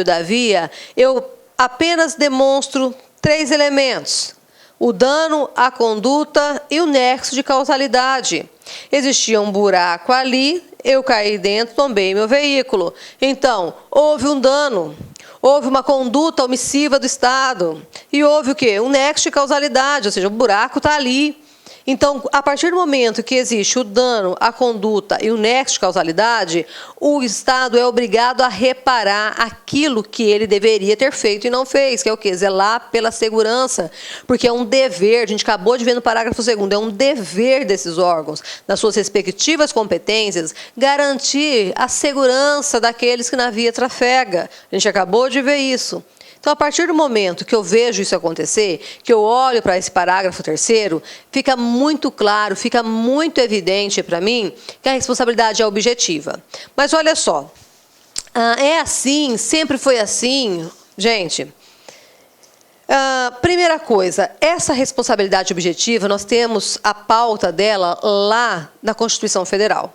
da via, eu apenas demonstro 3 elementos: o dano, a conduta e o nexo de causalidade. Existia um buraco ali, eu caí dentro, tombei meu veículo. Então, houve um dano, houve uma conduta omissiva do Estado e houve o quê? Um nexo de causalidade, ou seja, o buraco está ali. Então, a partir do momento que existe o dano, a conduta e o nexo de causalidade, o Estado é obrigado a reparar aquilo que ele deveria ter feito e não fez, que é o quê? Zelar pela segurança, porque é um dever, a gente acabou de ver no parágrafo 2º, é um dever desses órgãos, nas suas respectivas competências, garantir a segurança daqueles que na via trafega. A gente acabou de ver isso. Então, a partir do momento que eu vejo isso acontecer, que eu olho para esse parágrafo 3º, fica muito claro, fica muito evidente para mim que a responsabilidade é objetiva. Mas olha só, é assim, sempre foi assim, gente. Primeira coisa, essa responsabilidade objetiva, nós temos a pauta dela lá na Constituição Federal.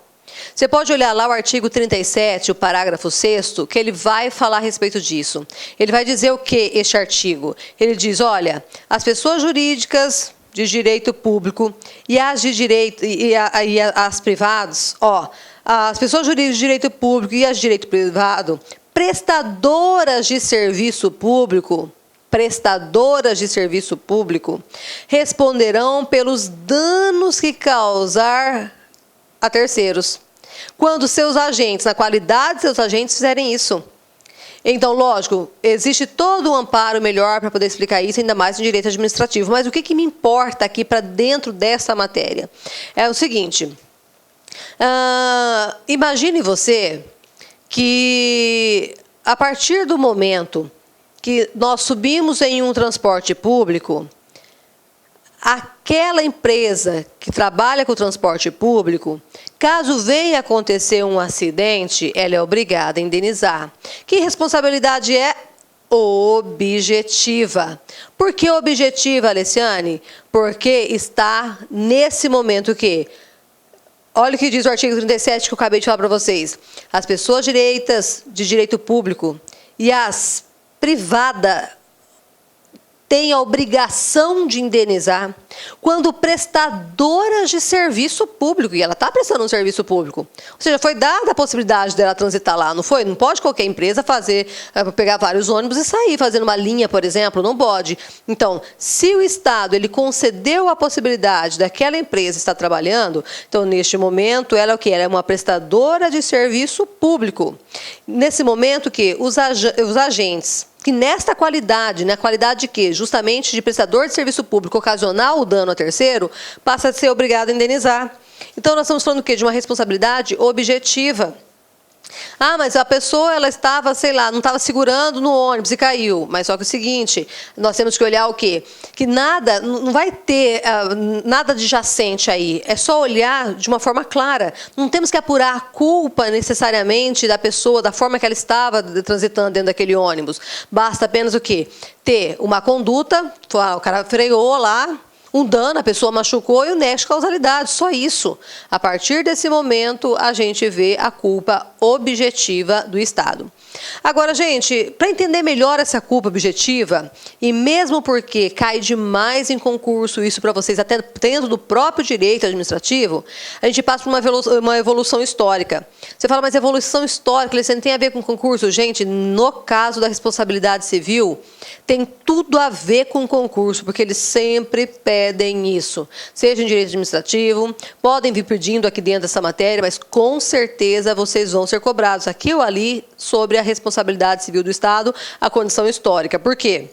Você pode olhar lá o artigo 37, o parágrafo 6º, que ele vai falar a respeito disso. Ele vai dizer o que este artigo? Ele diz, olha, as pessoas jurídicas de direito público e as de direito as privadas, as pessoas jurídicas de direito público e as de direito privado, prestadoras de serviço público, responderão pelos danos que causar a terceiros, quando seus agentes, na qualidade de seus agentes, fizerem isso. Então, lógico, existe todo um amparo melhor para poder explicar isso, ainda mais no direito administrativo. Mas o que me importa aqui para dentro dessa matéria? É o seguinte, imagine você que, a partir do momento que nós subimos em um transporte público, aquela empresa que trabalha com o transporte público, caso venha acontecer um acidente, ela é obrigada a indenizar. Que responsabilidade é? Objetiva. Por que objetiva, Alessiane? Porque está nesse momento que... Olha o que diz o artigo 37 que eu acabei de falar para vocês. As pessoas direitas de direito público e as privadas tem a obrigação de indenizar quando prestadoras de serviço público, e ela está prestando um serviço público, ou seja, foi dada a possibilidade dela transitar lá, não foi? Não pode qualquer empresa pegar vários ônibus e sair fazendo uma linha, por exemplo, não pode. Então, se o Estado ele concedeu a possibilidade daquela empresa estar trabalhando, então, neste momento, ela é o quê? Ela é uma prestadora de serviço público. Nesse momento que os agentes que nesta qualidade, na qualidade de quê? Justamente de prestador de serviço público ocasional o dano a terceiro, passa a ser obrigado a indenizar. Então, nós estamos falando o quê? De uma responsabilidade objetiva. Mas a pessoa, ela estava, sei lá, não estava segurando no ônibus e caiu. Mas só que é o seguinte, nós temos que olhar o quê? Que nada, não vai ter nada adjacente aí. É só olhar de uma forma clara. Não temos que apurar a culpa necessariamente da pessoa, da forma que ela estava transitando dentro daquele ônibus. Basta apenas o quê? Ter uma conduta, o cara freou lá, Um dano, a pessoa machucou e o nexo de causalidade, só isso. A partir desse momento, a gente vê a culpa objetiva do Estado. Agora, gente, para entender melhor essa culpa objetiva, e mesmo porque cai demais em concurso, isso para vocês, até dentro do próprio direito administrativo, a gente passa por uma evolução histórica. Você fala, mas evolução histórica, isso não tem a ver com concurso? Gente, no caso da responsabilidade civil, tem tudo a ver com concurso, porque eles sempre pedem isso. Seja em direito administrativo, podem vir pedindo aqui dentro dessa matéria, mas com certeza vocês vão ser cobrados aqui ou ali sobre a responsabilidade civil do Estado, a condição histórica. Por quê?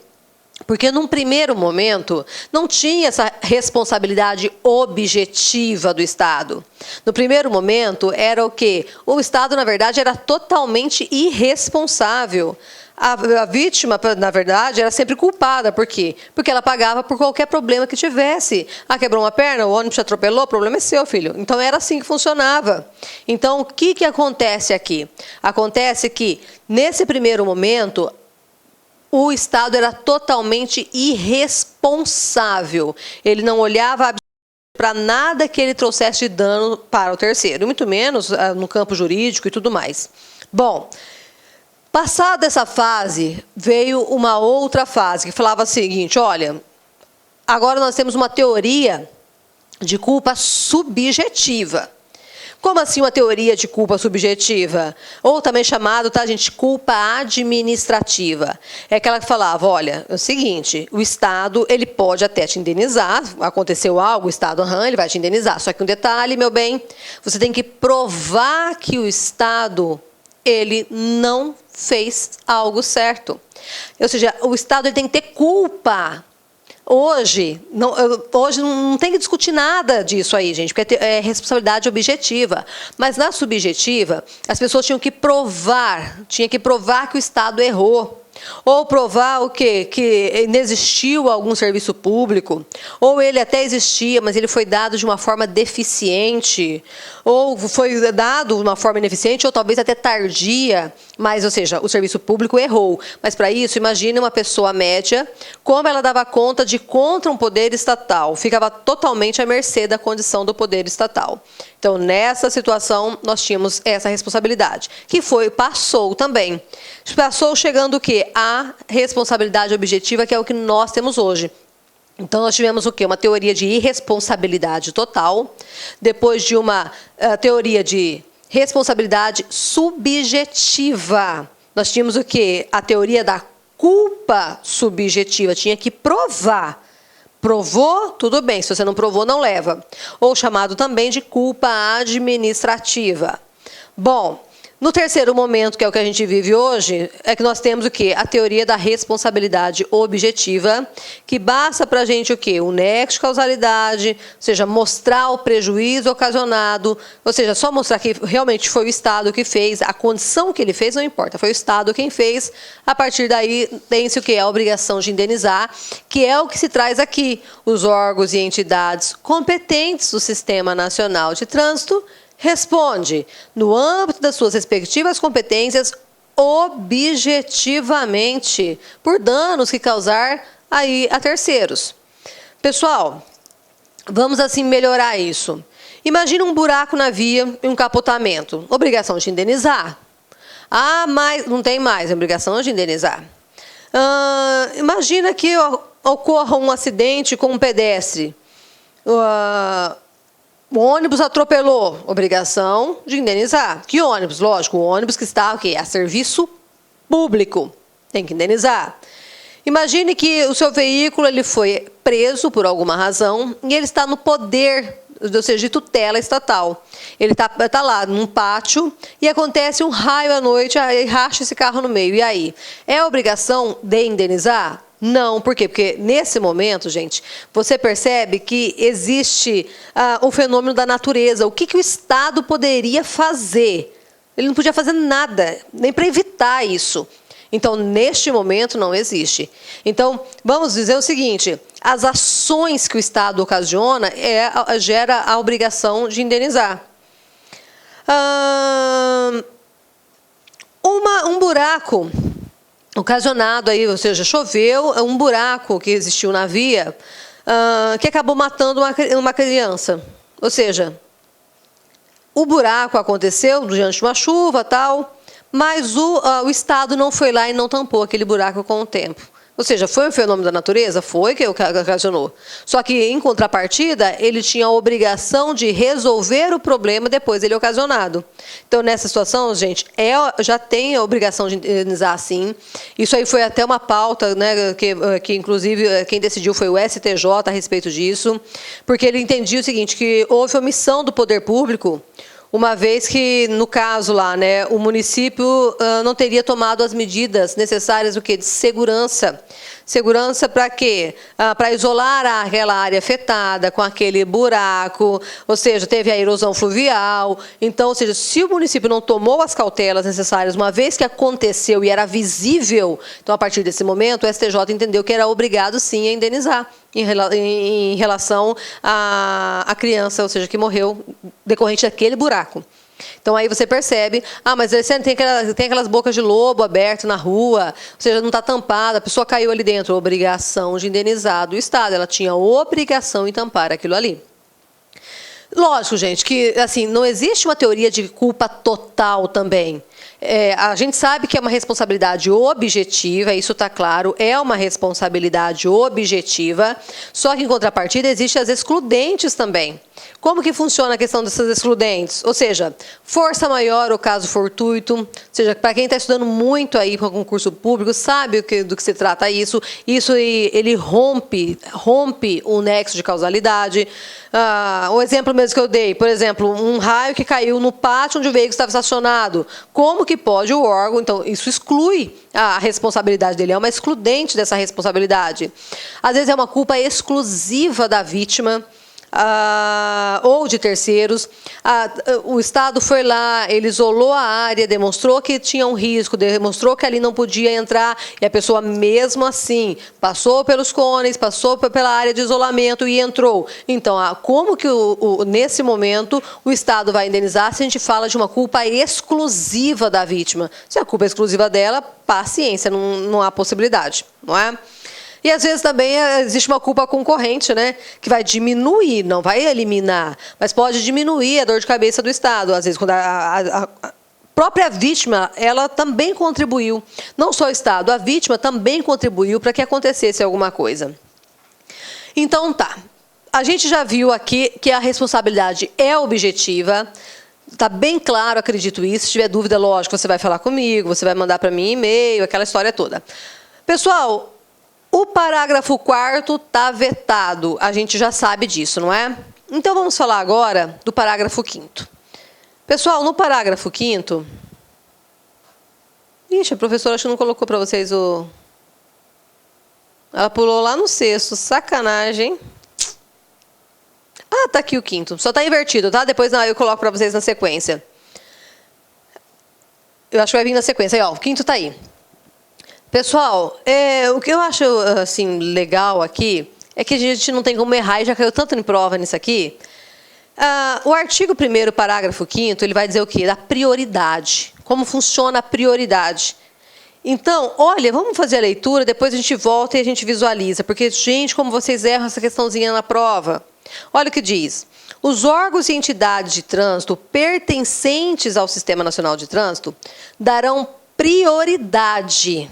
Porque num primeiro momento não tinha essa responsabilidade objetiva do Estado. No primeiro momento era o quê? O Estado, na verdade, era totalmente irresponsável. A vítima, na verdade, era sempre culpada. Por quê? Porque ela pagava por qualquer problema que tivesse. Ah, quebrou uma perna, o ônibus te atropelou, o problema é seu, filho. Então, era assim que funcionava. Então, o que acontece aqui? Acontece que, nesse primeiro momento, o Estado era totalmente irresponsável. Ele não olhava para nada que ele trouxesse de dano para o terceiro, e muito menos no campo jurídico e tudo mais. Bom, passada essa fase, veio uma outra fase, que falava o seguinte, olha, agora nós temos uma teoria de culpa subjetiva. Como assim uma teoria de culpa subjetiva? Ou também chamado, tá, gente, culpa administrativa. É aquela que falava, olha, é o seguinte, o Estado, ele pode até te indenizar, aconteceu algo, o Estado, ele vai te indenizar. Só que um detalhe, meu bem, você tem que provar que o Estado, ele não fez algo certo. Ou seja, o Estado ele tem que ter culpa. Hoje não tem que discutir nada disso aí, gente, porque é responsabilidade objetiva. Mas na subjetiva, as pessoas tinham que provar que o Estado errou. Ou provar o quê? Que inexistiu algum serviço público, ou ele até existia, mas ele foi dado de uma forma deficiente, ou foi dado de uma forma ineficiente, ou talvez até tardia, mas, ou seja, o serviço público errou. Mas, para isso, imagine uma pessoa média, como ela dava conta de contra um poder estatal, ficava totalmente à mercê da condição do poder estatal. Então, nessa situação, nós tínhamos essa responsabilidade, que passou também. Passou chegando o quê? A responsabilidade objetiva, que é o que nós temos hoje. Então, nós tivemos o quê? Uma teoria de irresponsabilidade total, depois de uma teoria de responsabilidade subjetiva. Nós tínhamos o quê? A teoria da culpa subjetiva, tinha que provar. Provou, tudo bem. Se você não provou, não leva. Ou chamado também de culpa administrativa. Bom, no terceiro momento, que é o que a gente vive hoje, é que nós temos o quê? A teoria da responsabilidade objetiva, que basta para a gente o quê? O nexo de causalidade, ou seja, mostrar o prejuízo ocasionado, ou seja, só mostrar que realmente foi o Estado que fez, a condição que ele fez não importa, foi o Estado quem fez. A partir daí, tem-se o quê? A obrigação de indenizar, que é o que se traz aqui. Os órgãos e entidades competentes do Sistema Nacional de Trânsito responde, no âmbito das suas respectivas competências, objetivamente, por danos que causar aí a terceiros. Pessoal, vamos assim melhorar isso. Imagina um buraco na via e um capotamento. Obrigação de indenizar. Ah, mas não tem mais obrigação de indenizar. Imagina que ocorra um acidente com um pedestre. O ônibus atropelou, obrigação de indenizar. Que ônibus? Lógico, o ônibus que está a serviço público, tem que indenizar. Imagine que o seu veículo ele foi preso por alguma razão e ele está no poder, ou seja, de tutela estatal. Ele está lá num pátio e acontece um raio à noite e racha esse carro no meio. E aí? É obrigação de indenizar? Não, por quê? Porque nesse momento, gente, você percebe que existe o fenômeno da natureza. O que o Estado poderia fazer? Ele não podia fazer nada, nem para evitar isso. Então, neste momento, não existe. Então, vamos dizer o seguinte, as ações que o Estado ocasiona gera a obrigação de indenizar. Um buraco ocasionado aí, ou seja, choveu, um buraco que existiu na via, que acabou matando uma criança. Ou seja, o buraco aconteceu diante de uma chuva, tal, mas o Estado não foi lá e não tampou aquele buraco com o tempo. Ou seja, foi um fenômeno da natureza? Foi que ocasionou. Só que, em contrapartida, ele tinha a obrigação de resolver o problema depois dele ocasionado. Então, nessa situação, gente, já tem a obrigação de indenizar, sim. Isso aí foi até uma pauta, né, que inclusive, quem decidiu foi o STJ a respeito disso, porque ele entendia o seguinte, que houve omissão do poder público, uma vez que, no caso lá, né, o município não teria tomado as medidas necessárias de segurança. Segurança para quê? Para isolar aquela área afetada com aquele buraco, ou seja, teve a erosão fluvial. Então, ou seja, se o município não tomou as cautelas necessárias, uma vez que aconteceu e era visível, então, a partir desse momento, o STJ entendeu que era obrigado, sim, a indenizar em relação à criança, ou seja, que morreu decorrente daquele buraco. Então, aí você percebe, mas tem aquelas bocas de lobo abertas na rua, ou seja, não está tampada, a pessoa caiu ali dentro. Obrigação de indenizar do Estado, ela tinha obrigação em tampar aquilo ali. Lógico, gente, que assim, não existe uma teoria de culpa total também. A gente sabe que é uma responsabilidade objetiva, isso está claro, é uma responsabilidade objetiva, só que, em contrapartida, existem as excludentes também. Como que funciona a questão dessas excludentes? Ou seja, força maior ou caso fortuito, ou seja, para quem está estudando muito aí para concurso público, sabe do que se trata isso. Isso ele rompe o nexo de causalidade. O exemplo mesmo que eu dei, por exemplo, um raio que caiu no pátio onde o veículo estava estacionado. Como que pode o órgão? Então, isso exclui a responsabilidade dele, é uma excludente dessa responsabilidade. Às vezes é uma culpa exclusiva da vítima, ou de terceiros. O Estado foi lá, ele isolou a área, demonstrou que tinha um risco, demonstrou que ali não podia entrar, e a pessoa, mesmo assim, passou pelos cones, passou pela área de isolamento e entrou. Então, como que, nesse momento, o Estado vai indenizar se a gente fala de uma culpa exclusiva da vítima? Se a culpa é exclusiva dela, paciência, não há possibilidade, não é? E, às vezes, também existe uma culpa concorrente, né, que vai diminuir, não vai eliminar, mas pode diminuir a dor de cabeça do Estado. Às vezes, quando a própria vítima, ela também contribuiu. Não só o Estado, a vítima também contribuiu para que acontecesse alguma coisa. Então, tá. A gente já viu aqui que a responsabilidade é objetiva. Está bem claro, acredito isso. Se tiver dúvida, lógico, você vai falar comigo, você vai mandar para mim e-mail, aquela história toda. Pessoal, o parágrafo 4º está vetado, a gente já sabe disso, não é? Então, vamos falar agora do parágrafo 5º. Pessoal, no parágrafo 5º... Ixi, a professora acho que não colocou para vocês o... Ela pulou lá no 6º, sacanagem. Tá aqui o 5º, só está invertido, tá? Depois eu coloco para vocês na sequência. Eu acho que vai vir na sequência. Aí, ó, o 5º está aí. Pessoal, o que eu acho assim, legal aqui é que a gente não tem como errar, e já caiu tanto em prova nisso aqui. O artigo 1º, parágrafo 5º, ele vai dizer o quê? Da prioridade. Como funciona a prioridade. Então, olha, vamos fazer a leitura, depois a gente volta e a gente visualiza. Porque, gente, como vocês erram essa questãozinha na prova. Olha o que diz. Os órgãos e entidades de trânsito pertencentes ao Sistema Nacional de Trânsito darão prioridade.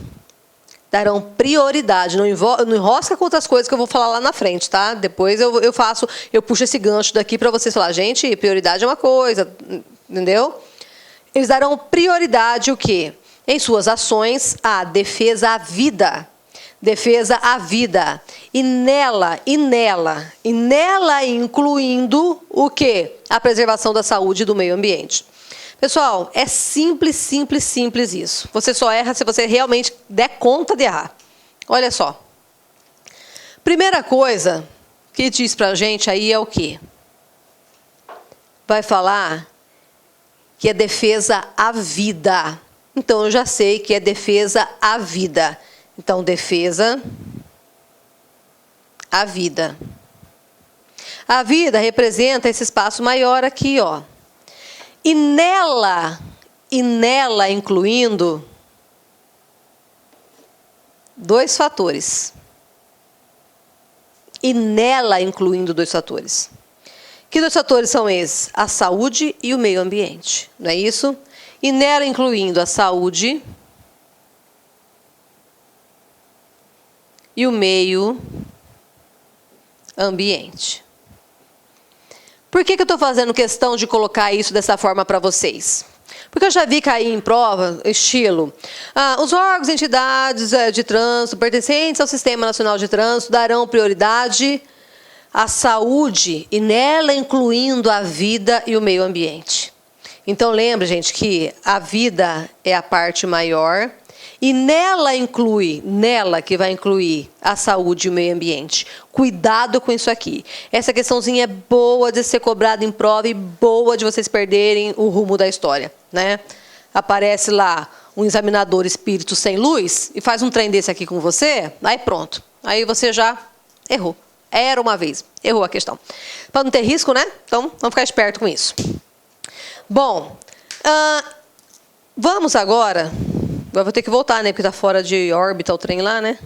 Darão prioridade, não enrosca com outras coisas que eu vou falar lá na frente, tá? Depois eu puxo esse gancho daqui para vocês falar, gente, prioridade é uma coisa, entendeu? Eles darão prioridade o quê? Em suas ações, à defesa à vida. Defesa à vida. E nela incluindo o quê? A preservação da saúde e do meio ambiente. Pessoal, é simples, simples, simples isso. Você só erra se você realmente der conta de errar. Olha só. Primeira coisa que diz para a gente aí é o quê? Vai falar que é defesa à vida. Então, eu já sei que é defesa à vida. Então, defesa à vida. A vida representa esse espaço maior aqui, ó. E nela incluindo 2 fatores. e nela incluindo dois fatores. Que dois fatores são esses? A saúde e o meio ambiente, não é isso? E nela incluindo a saúde e o meio ambiente. Por que eu estou fazendo questão de colocar isso dessa forma para vocês? Porque eu já vi cair em prova, estilo, os órgãos e entidades de trânsito pertencentes ao Sistema Nacional de Trânsito darão prioridade à saúde e nela incluindo a vida e o meio ambiente. Então lembre, gente, que a vida é a parte maior e nela que vai incluir a saúde e o meio ambiente. Cuidado com isso aqui. Essa questãozinha é boa de ser cobrada em prova e boa de vocês perderem o rumo da história, né? Aparece lá um examinador espírito sem luz e faz um trem desse aqui com você, aí pronto. Aí você já errou. Era uma vez. Errou a questão. Para não ter risco, né? Então, vamos ficar esperto com isso. Bom, vamos agora... Eu vou ter que voltar, né? Porque está fora de órbita o trem lá, né?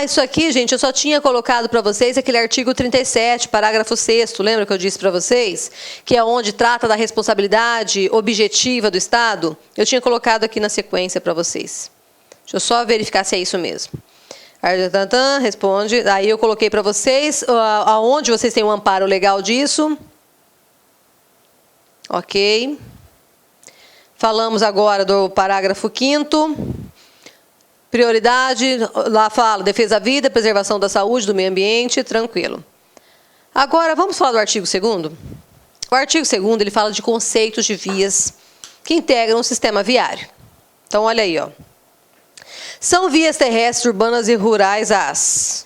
Isso aqui, gente, eu só tinha colocado para vocês aquele artigo 37, parágrafo 6º, lembra que eu disse para vocês? Que é onde trata da responsabilidade objetiva do Estado. Eu tinha colocado aqui na sequência para vocês. Deixa eu só verificar se é isso mesmo. Responde. Aí eu coloquei para vocês aonde vocês têm um amparo legal disso. Ok. Falamos agora do parágrafo 5º. Prioridade, lá fala, defesa da vida, preservação da saúde, do meio ambiente, tranquilo. Agora, vamos falar do artigo 2º? O artigo 2º, ele fala de conceitos de vias que integram o sistema viário. Então, olha aí, ó. São vias terrestres, urbanas e rurais as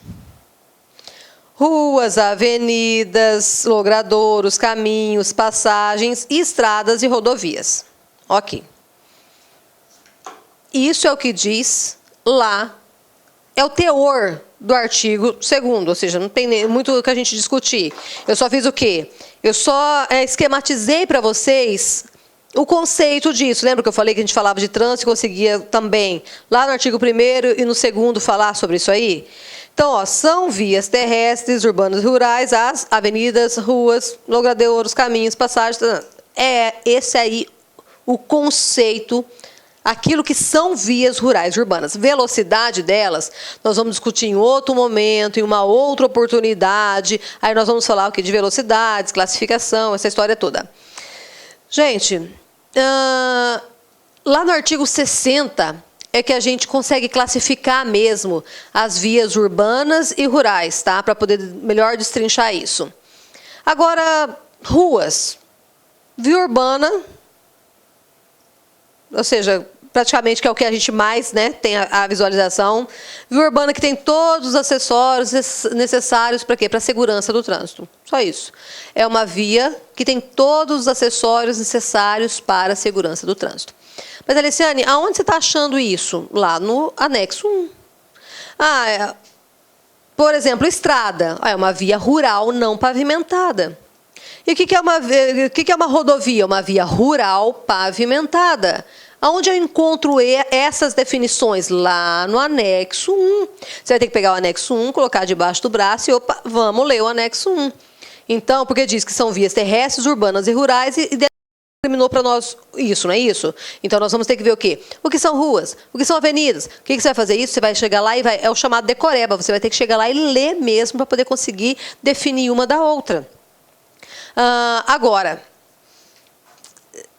ruas, avenidas, logradouros, caminhos, passagens, estradas e rodovias. Ok. Isso é o que diz lá, é o teor do artigo 2º, ou seja, não tem muito o que a gente discutir. Eu só fiz o quê? Eu só esquematizei para vocês o conceito disso. Lembra que eu falei que a gente falava de trânsito e conseguia também, lá no artigo 1º e no 2º, falar sobre isso aí? Então, ó, são vias terrestres, urbanas e rurais, as avenidas, ruas, logradouros, caminhos, passagens. Esse aí o conceito, aquilo que são vias rurais e urbanas. Velocidade delas, nós vamos discutir em outro momento, em uma outra oportunidade. Aí nós vamos falar o quê? De velocidades, classificação, essa história toda. Gente, lá no artigo 60... é que a gente consegue classificar mesmo as vias urbanas e rurais, tá? Para poder melhor destrinchar isso. Agora, ruas. Via urbana, ou seja, praticamente que é o que a gente mais, né, tem a visualização. Via urbana que tem todos os acessórios necessários para quê? Para a segurança do trânsito. Só isso. É uma via que tem todos os acessórios necessários para a segurança do trânsito. Mas, Aliciane, aonde você está achando isso? Lá no anexo 1. Por exemplo, estrada. É uma via rural não pavimentada. E o que é uma rodovia? Uma via rural pavimentada. Aonde eu encontro essas definições? Lá no anexo 1. Você vai ter que pegar o anexo 1, colocar debaixo do braço e, opa, vamos ler o anexo 1. Então, porque diz que são vias terrestres, urbanas e rurais e determinou para nós isso, não é isso? Então, nós vamos ter que ver o quê? O que são ruas? O que são avenidas? O que você vai fazer isso? Você vai chegar lá e é o chamado decoreba. Você vai ter que chegar lá e ler mesmo para poder conseguir definir uma da outra. Agora,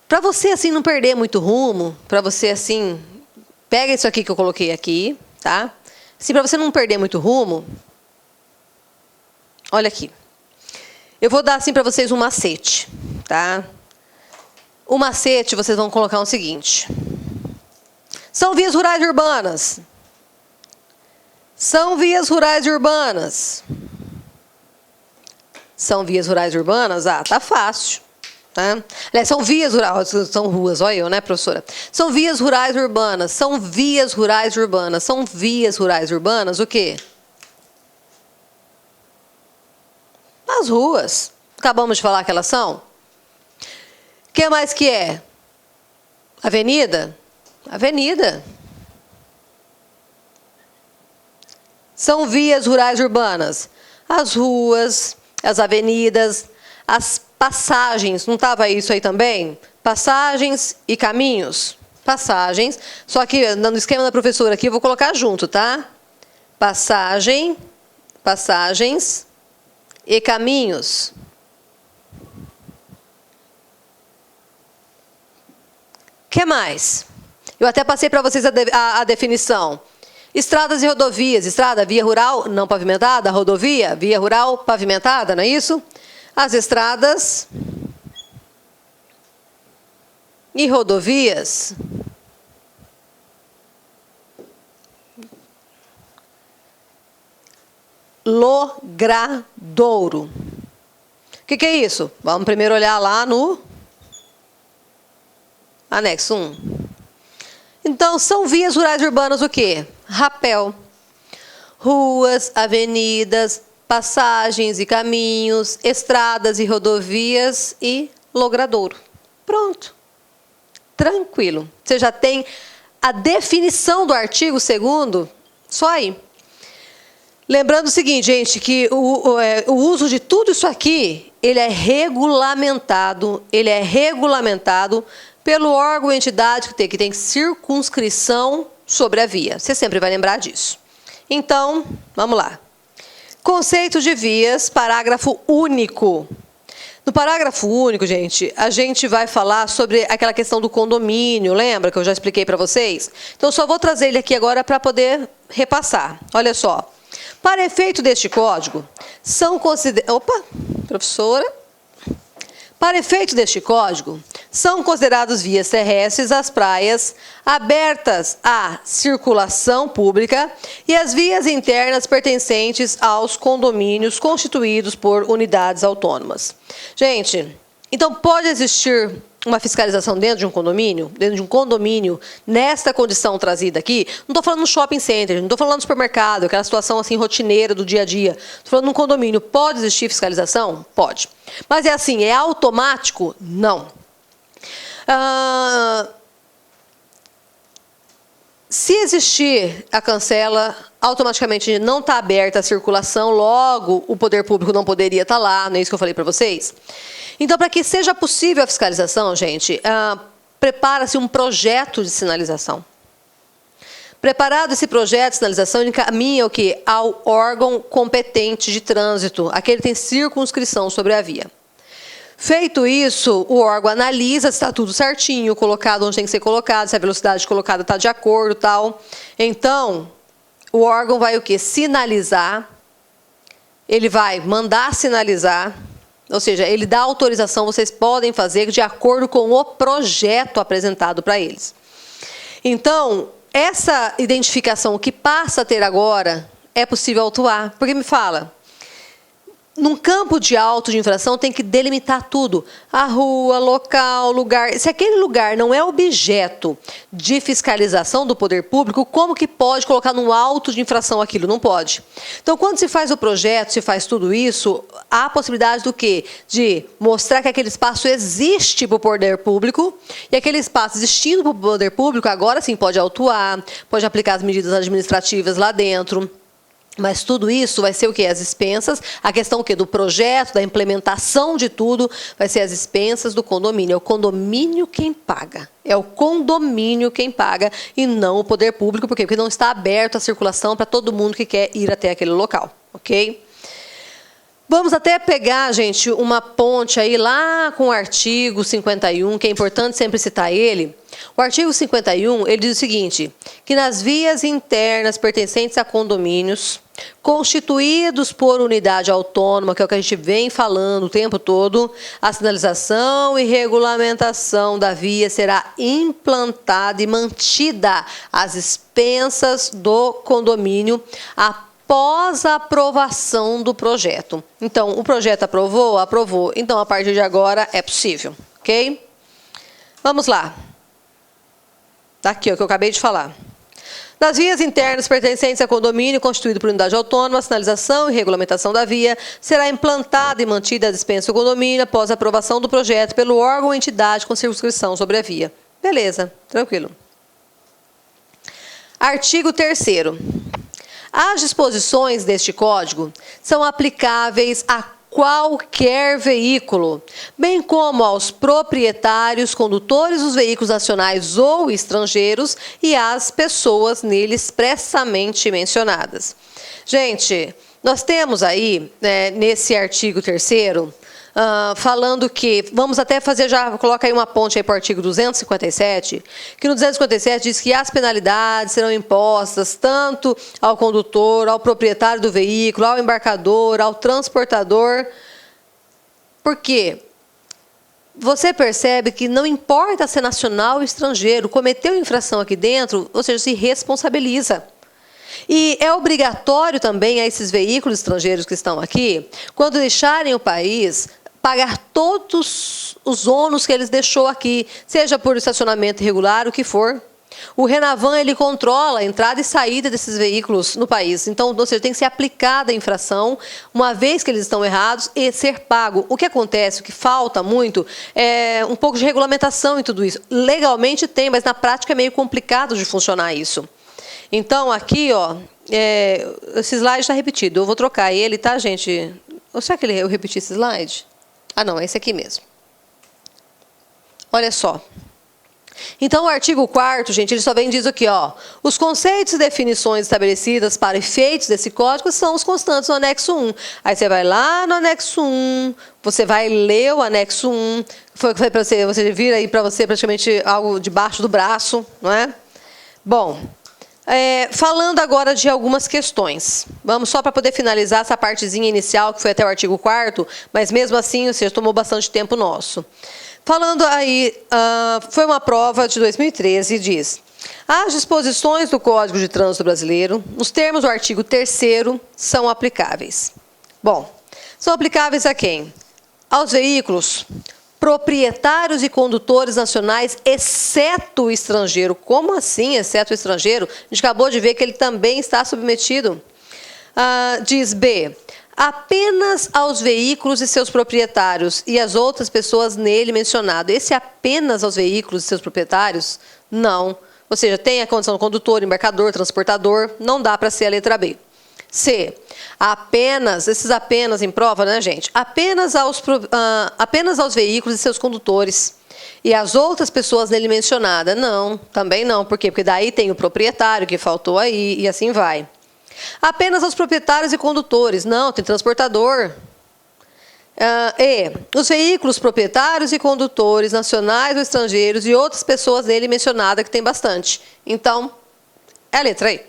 para você assim não perder muito rumo, para você assim, pega isso aqui que eu coloquei aqui, tá? Assim, para você não perder muito rumo, olha aqui. Eu vou dar assim para vocês um macete, tá? O macete, vocês vão colocar o seguinte. São vias rurais e urbanas. São vias rurais e urbanas. São vias rurais e urbanas? Tá fácil. Tá? São vias rurais, são ruas, olha eu, né, professora? São vias rurais e urbanas. São vias rurais e urbanas. São vias rurais e urbanas, o quê? As ruas. Acabamos de falar que elas são. O que mais que é? Avenida? Avenida. são vias rurais urbanas? As ruas, as avenidas, as passagens, não estava isso aí também? Passagens e caminhos. Passagens, só que no esquema da professora aqui eu vou colocar junto, tá? Passagens e caminhos. O que mais? Eu até passei para vocês a definição. Estradas e rodovias. Estrada, via rural não pavimentada. Rodovia, via rural pavimentada, não é isso? As estradas e rodovias logradouro. O que é isso? Vamos primeiro olhar lá no anexo 1. Então, são vias rurais urbanas o quê? Rapel. Ruas, avenidas, passagens e caminhos, estradas e rodovias e logradouro. Pronto. Tranquilo. Você já tem a definição do artigo 2º, só aí. Lembrando o seguinte, gente, que o uso de tudo isso aqui, ele é regulamentado pelo órgão ou entidade que tem circunscrição sobre a via. Você sempre vai lembrar disso. Então, vamos lá. Conceito de vias, parágrafo único. No parágrafo único, gente, a gente vai falar sobre aquela questão do condomínio, lembra que eu já expliquei para vocês? Então, só vou trazer ele aqui agora para poder repassar. Olha só. Para efeito deste código, são considerados... Opa, professora. Para efeito deste código, são considerados vias terrestres as praias abertas à circulação pública e as vias internas pertencentes aos condomínios constituídos por unidades autônomas. Gente, então pode existir uma fiscalização dentro de um condomínio, nesta condição trazida aqui, não estou falando no shopping center, não estou falando no supermercado, aquela situação assim rotineira do dia a dia. Estou falando num condomínio. Pode existir fiscalização? Pode. Mas é assim, é automático? Não. Se existir a cancela, automaticamente não está aberta a circulação, logo o poder público não poderia estar lá, não é isso que eu falei para vocês? Então, para que seja possível a fiscalização, gente, prepara-se um projeto de sinalização. Preparado esse projeto de sinalização, ele encaminha o quê? Ao órgão competente de trânsito, aquele que tem circunscrição sobre a via. Feito isso, o órgão analisa se está tudo certinho, colocado onde tem que ser colocado, se a velocidade colocada está de acordo, tal. Então, o órgão vai o quê? Sinalizar, ele vai mandar sinalizar, ou seja, ele dá autorização, vocês podem fazer de acordo com o projeto apresentado para eles. Então, essa identificação que passa a ter agora, é possível autuar. Porque me fala, num campo de auto de infração tem que delimitar tudo. A rua, local, lugar. Se aquele lugar não é objeto de fiscalização do poder público, como que pode colocar num auto de infração aquilo? Não pode. Então, quando se faz o projeto, se faz tudo isso, há a possibilidade do quê? De mostrar que aquele espaço existe para o poder público, e aquele espaço existindo para o poder público, agora sim pode autuar, pode aplicar as medidas administrativas lá dentro. Mas tudo isso vai ser o quê? As expensas, a questão o quê? Do projeto, da implementação de tudo, vai ser as expensas do condomínio. É o condomínio quem paga. É o condomínio quem paga e não o poder público. Por quê? Porque não está aberto a circulação para todo mundo que quer ir até aquele local. Ok? Vamos até pegar, gente, uma ponte aí lá com o artigo 51, que é importante sempre citar ele. O artigo 51, ele diz o seguinte, que nas vias internas pertencentes a condomínios, constituídos por unidade autônoma, que é o que a gente vem falando o tempo todo, a sinalização e regulamentação da via será implantada e mantida às expensas do condomínio após a aprovação do projeto. Então, o projeto aprovou? Aprovou. Então, a partir de agora, é possível. Ok? Vamos lá. Está aqui, o que eu acabei de falar. Nas vias internas pertencentes a condomínio constituído por unidade autônoma, a sinalização e regulamentação da via será implantada e mantida à dispensa do condomínio após a aprovação do projeto pelo órgão ou entidade com circunscrição sobre a via. Beleza, tranquilo. Artigo 3º. As disposições deste Código são aplicáveis a qualquer veículo, bem como aos proprietários, condutores dos veículos nacionais ou estrangeiros e às pessoas nele expressamente mencionadas. Gente, nós temos aí, nesse artigo 3º, falando que, vamos até fazer, já coloca aí uma ponte aí para o artigo 257, que no 257 diz que as penalidades serão impostas tanto ao condutor, ao proprietário do veículo, ao embarcador, ao transportador. Por quê? Você percebe que não importa se é nacional ou estrangeiro, cometeu infração aqui dentro, ou seja, se responsabiliza. E é obrigatório também a esses veículos estrangeiros que estão aqui, quando deixarem o país, pagar todos os ônus que eles deixou aqui, seja por estacionamento irregular, o que for. O Renavan, ele controla a entrada e saída desses veículos no país. Então, ou seja, tem que ser aplicada a infração, uma vez que eles estão errados, e ser pago. O que acontece, o que falta muito, é um pouco de regulamentação em tudo isso. Legalmente tem, mas na prática é meio complicado de funcionar isso. Então, aqui, ó, esse slide está repetido. Eu vou trocar ele, tá, gente? Ou será que eu repeti esse slide? Ah, não, é esse aqui mesmo. Olha só. Então, o artigo 4º, gente, ele só vem e diz aqui, ó, os conceitos e definições estabelecidas para efeitos desse código são os constantes no anexo 1. Aí você vai lá no anexo 1, você vai ler o anexo 1, foi para você vira aí para você praticamente algo debaixo do braço, não é? Bom, falando agora de algumas questões. Vamos só para poder finalizar essa partezinha inicial, que foi até o artigo 4º, mas mesmo assim, ou seja, tomou bastante tempo nosso. Falando aí, foi uma prova de 2013 e diz: as disposições do Código de Trânsito Brasileiro, nos termos do artigo 3º, são aplicáveis. Bom, são aplicáveis a quem? Aos veículos proprietários e condutores nacionais, exceto o estrangeiro. Como assim, exceto o estrangeiro? A gente acabou de ver que ele também está submetido. Diz B, apenas aos veículos e seus proprietários e as outras pessoas nele mencionado. Esse apenas aos veículos e seus proprietários? Não. Ou seja, tem a condição do condutor, embarcador, transportador, não dá para ser a letra B. C, apenas, esses apenas em prova, né, gente? Apenas aos veículos e seus condutores. E as outras pessoas nele mencionadas? Não, também não. Por quê? Porque daí tem o proprietário que faltou aí e assim vai. Apenas aos proprietários e condutores? Não, tem transportador. E, os veículos proprietários e condutores nacionais ou estrangeiros e outras pessoas nele mencionadas, que tem bastante. Então, é a letra E.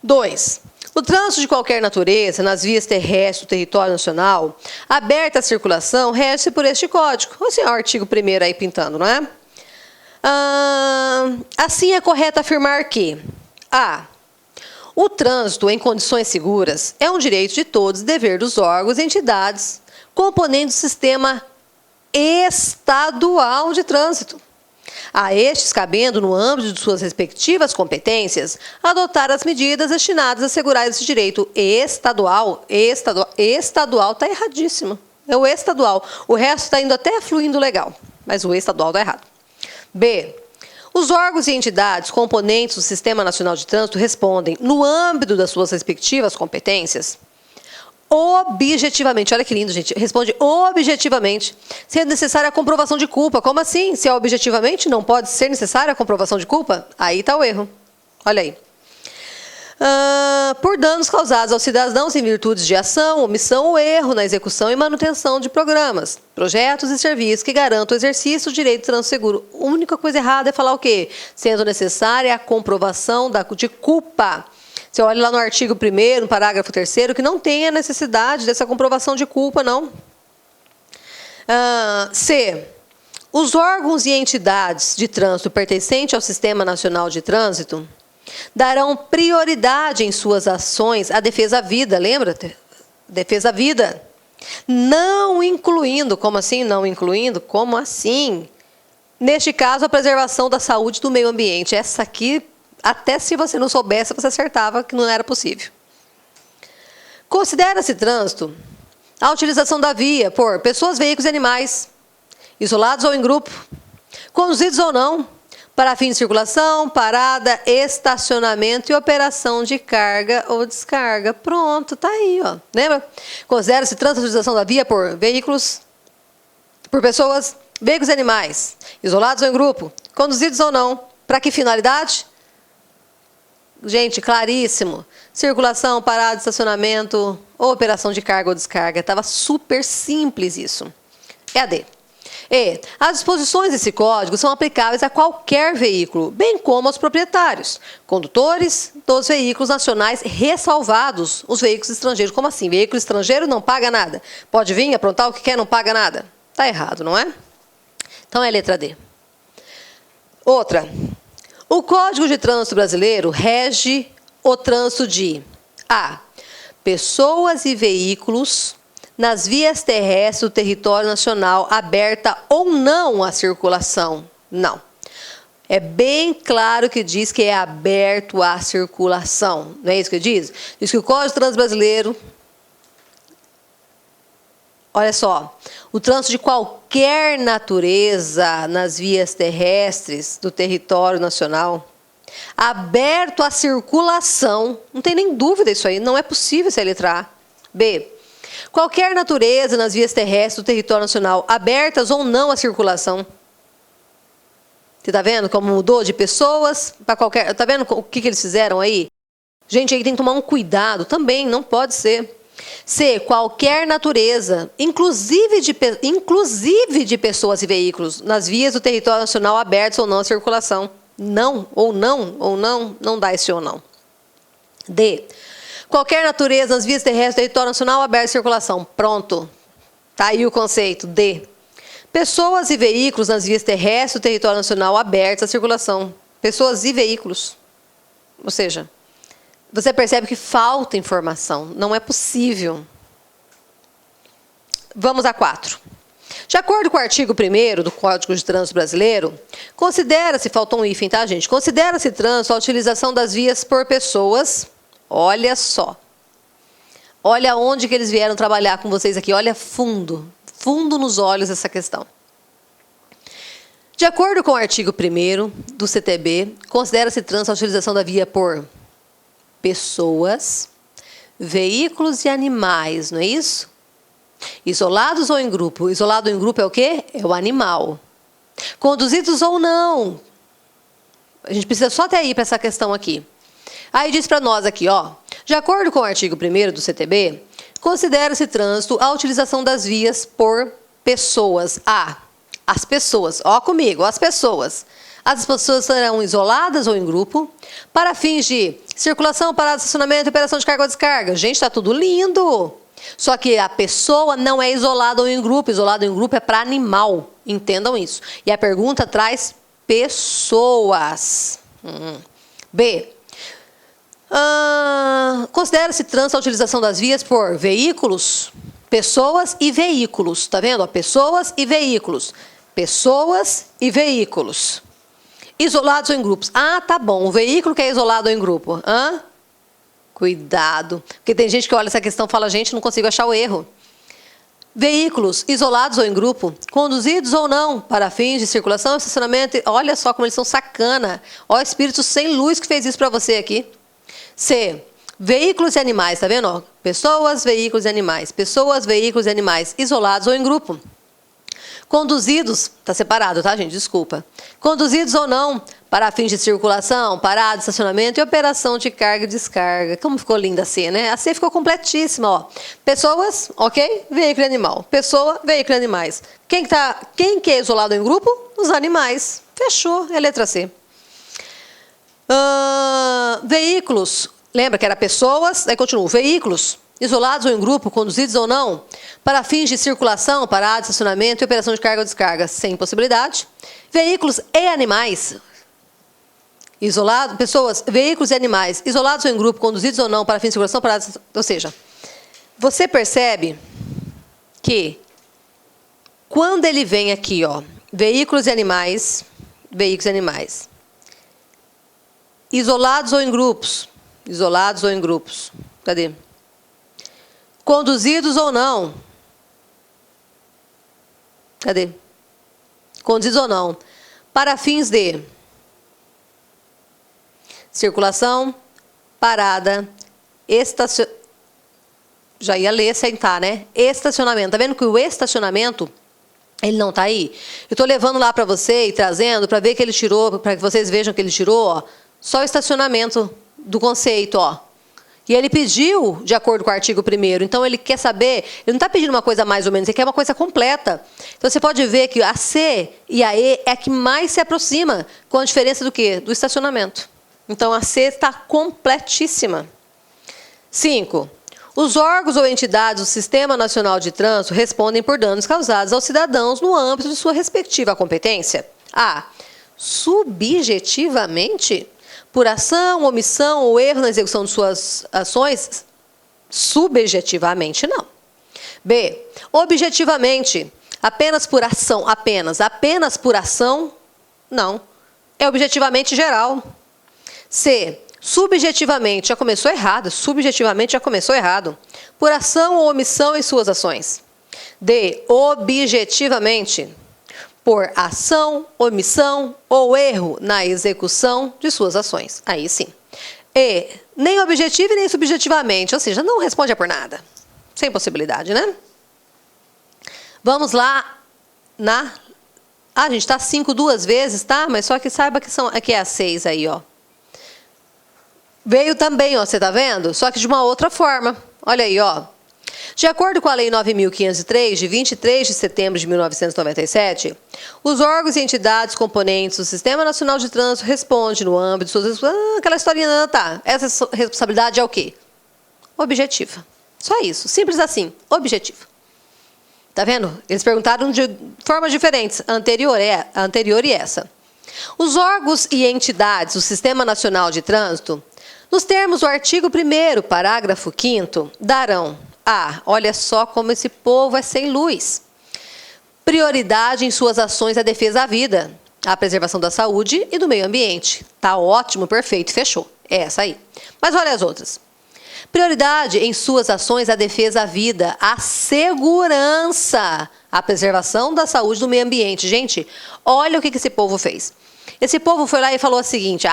2. O trânsito de qualquer natureza, nas vias terrestres do território nacional, aberta à circulação, rege-se por este código. Esse é o artigo 1º aí pintando, não é? Assim é correto afirmar que A. O trânsito em condições seguras é um direito de todos e dever dos órgãos e entidades componentes do sistema estadual de trânsito. A estes cabendo, no âmbito de suas respectivas competências, adotar as medidas destinadas a assegurar esse direito estadual. Estadual está erradíssimo. É o estadual. O resto está indo até fluindo legal, mas o estadual está errado. B. Os órgãos e entidades componentes do Sistema Nacional de Trânsito respondem, no âmbito das suas respectivas competências, objetivamente, olha que lindo, gente, responde objetivamente, se é necessária a comprovação de culpa. Como assim? Se é objetivamente, não pode ser necessária a comprovação de culpa? Aí está o erro. Olha aí. Por danos causados aos cidadãos em virtude de ação, omissão ou erro na execução e manutenção de programas, projetos e serviços que garantam o exercício do direito de trânsito seguro. A única coisa errada é falar o quê? Sendo necessária a comprovação de culpa. Você olha lá no artigo 1º, no parágrafo 3º, que não tem a necessidade dessa comprovação de culpa, não. C. Os órgãos e entidades de trânsito pertencentes ao Sistema Nacional de Trânsito darão prioridade em suas ações à defesa à vida, lembra? Defesa à vida. Não incluindo, como assim não incluindo? Como assim? Neste caso, a preservação da saúde e do meio ambiente. Essa aqui, até se você não soubesse, você acertava que não era possível. Considera-se trânsito a utilização da via por pessoas, veículos e animais, isolados ou em grupo, conduzidos ou não, para fim de circulação, parada, estacionamento e operação de carga ou descarga. Pronto, tá aí, ó. Lembra? Considera-se trânsito de utilização da via por veículos, por pessoas, veículos e animais, isolados ou em grupo, conduzidos ou não. Para que finalidade? Gente, claríssimo. Circulação, parada, estacionamento, ou operação de carga ou descarga. Estava super simples isso. É a D. E as disposições desse código são aplicáveis a qualquer veículo, bem como aos proprietários, condutores dos veículos nacionais, ressalvados os veículos estrangeiros. Como assim? Veículo estrangeiro não paga nada. Pode vir, aprontar o que quer, não paga nada. Está errado, não é? Então é a letra D. Outra. O Código de Trânsito Brasileiro rege o trânsito de A. Pessoas e veículos nas vias terrestres do território nacional, aberta ou não à circulação. Não. É bem claro que diz que é aberto à circulação. Não é isso que diz? Diz que o Código de Trânsito Brasileiro... Olha só, o trânsito de qualquer natureza nas vias terrestres do território nacional, aberto à circulação, não tem nem dúvida isso aí, não é possível ser a letra A. B, qualquer natureza nas vias terrestres do território nacional, abertas ou não à circulação. Você está vendo como mudou de pessoas para qualquer... Está vendo o que eles fizeram aí? Gente, aí tem que tomar um cuidado também, não pode ser. C, qualquer natureza, inclusive de pessoas e veículos, nas vias do território nacional abertos ou não à circulação. Não, não dá esse ou não. D, qualquer natureza nas vias terrestres do território nacional aberto à circulação. Pronto. Está aí o conceito. D, pessoas e veículos nas vias terrestres do território nacional abertos à circulação. Pessoas e veículos. Ou seja... Você percebe que falta informação, não é possível. Vamos a 4. De acordo com o artigo 1º do Código de Trânsito Brasileiro, considera-se, faltou um hífen, tá, gente? Considera-se trânsito a utilização das vias por pessoas, olha só. Olha onde que eles vieram trabalhar com vocês aqui, olha fundo nos olhos essa questão. De acordo com o artigo 1º do CTB, considera-se trânsito a utilização da via por pessoas, veículos e animais, não é isso? Isolados ou em grupo? Isolado ou em grupo é o quê? É o animal. Conduzidos ou não? A gente precisa só até ir para essa questão aqui. Aí diz para nós aqui, ó, de acordo com o artigo 1º do CTB, considera-se trânsito a utilização das vias por pessoas. A. As pessoas. Ó comigo, as pessoas. As pessoas serão isoladas ou em grupo, para fins de circulação, parada, estacionamento, operação de carga ou descarga. Gente, está tudo lindo. Só que a pessoa não é isolada ou em grupo. Isolado em grupo é para animal. Entendam isso. E a pergunta traz pessoas. B. Considera-se trânsito a utilização das vias por veículos, pessoas e veículos. Está vendo? Pessoas e veículos. Pessoas e veículos. Isolados ou em grupos. Ah, tá bom. O veículo que é isolado ou em grupo. Cuidado. Porque tem gente que olha essa questão e fala, gente, não consigo achar o erro. Veículos isolados ou em grupo, conduzidos ou não, para fins de circulação e estacionamento. Olha só como eles são sacana. Olha o espírito sem luz que fez isso para você aqui. C. Veículos e animais. Tá vendo? Ó, pessoas, veículos e animais. Pessoas, veículos e animais. Isolados ou em grupo. Conduzidos, está separado, tá, gente? Desculpa. Conduzidos ou não, para fins de circulação, parada, estacionamento e operação de carga e descarga. Como ficou linda a C, né? A C ficou completíssima, ó. Pessoas, ok? Veículo e animal. Pessoa, veículo e animais. Quem que é isolado em grupo? Os animais. Fechou, é a letra C. Veículos, lembra que era pessoas, aí continua. Veículos. Isolados ou em grupo, conduzidos ou não, para fins de circulação, parada, estacionamento e operação de carga ou descarga, sem possibilidade. Veículos e animais. Pessoas, veículos e animais, isolados ou em grupo, conduzidos ou não, para fins de circulação, parada, ou seja, você percebe que quando ele vem aqui, ó, veículos e animais, isolados ou em grupos, cadê? Conduzidos ou não. Cadê? Conduzidos ou não. Para fins de circulação, parada, estacionamento. Já ia ler, sentar, né? Estacionamento. Tá vendo que o estacionamento, ele não tá aí? Eu tô levando lá para você e trazendo para ver que ele tirou, para que vocês vejam que ele tirou, ó, só o estacionamento do conceito, ó. E ele pediu de acordo com o artigo 1º. Então, ele quer saber, ele não está pedindo uma coisa mais ou menos, ele quer uma coisa completa. Então, você pode ver que a C e a E é a que mais se aproxima, com a diferença do quê? Do estacionamento. Então, a C está completíssima. 5. Os órgãos ou entidades do Sistema Nacional de Trânsito respondem por danos causados aos cidadãos no âmbito de sua respectiva competência. A. Subjetivamente, por ação, omissão ou erro na execução de suas ações? Subjetivamente, não. B. Objetivamente, apenas por ação, apenas por ação? Não. É objetivamente geral. C. Subjetivamente, já começou errado. Subjetivamente, já começou errado. Por ação ou omissão em suas ações. D. Objetivamente, por ação, omissão ou erro na execução de suas ações. Aí sim. E. Nem objetivo e nem subjetivamente, ou seja, não responde por nada. Sem possibilidade, né? Vamos lá na... Ah, a gente está 5 duas vezes, tá? Mas só que saiba que é a 6 aí, ó. Veio também, ó, você tá vendo? Só que de uma outra forma. Olha aí, ó. De acordo com a Lei 9.503, de 23 de setembro de 1997, os órgãos e entidades componentes do Sistema Nacional de Trânsito respondem no âmbito de suas... aquela historinha, tá? Essa responsabilidade é o quê? Objetiva. Só isso. Simples assim. Objetiva. Tá vendo? Eles perguntaram de formas diferentes, anterior e essa. Os órgãos e entidades do Sistema Nacional de Trânsito, nos termos do artigo 1º, parágrafo 5º, darão a, olha só como esse povo é sem luz, prioridade em suas ações à defesa da vida, à preservação da saúde e do meio ambiente. Tá ótimo, perfeito, fechou. É essa aí. Mas olha as outras. Prioridade em suas ações à defesa da vida, à segurança, à preservação da saúde e do meio ambiente. Gente, olha o que esse povo fez. Esse povo foi lá e falou o seguinte,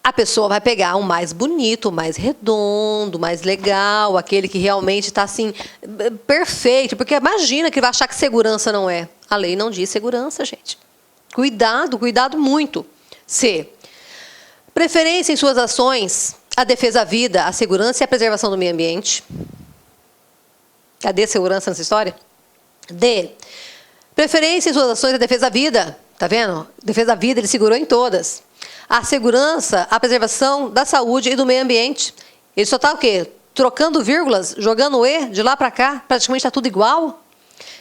a pessoa vai pegar um mais bonito, mais redondo, mais legal, aquele que realmente está assim, perfeito. Porque imagina que vai achar que segurança não é. A lei não diz segurança, gente. Cuidado, cuidado muito. C. Preferência em suas ações à defesa da vida, à segurança e à preservação do meio ambiente. Cadê segurança nessa história? D. Preferência em suas ações à defesa da vida. Tá vendo? Defesa da vida, ele segurou em todas. A segurança, a preservação da saúde e do meio ambiente. Ele só está o quê? Trocando vírgulas, jogando o E de lá para cá, praticamente está tudo igual.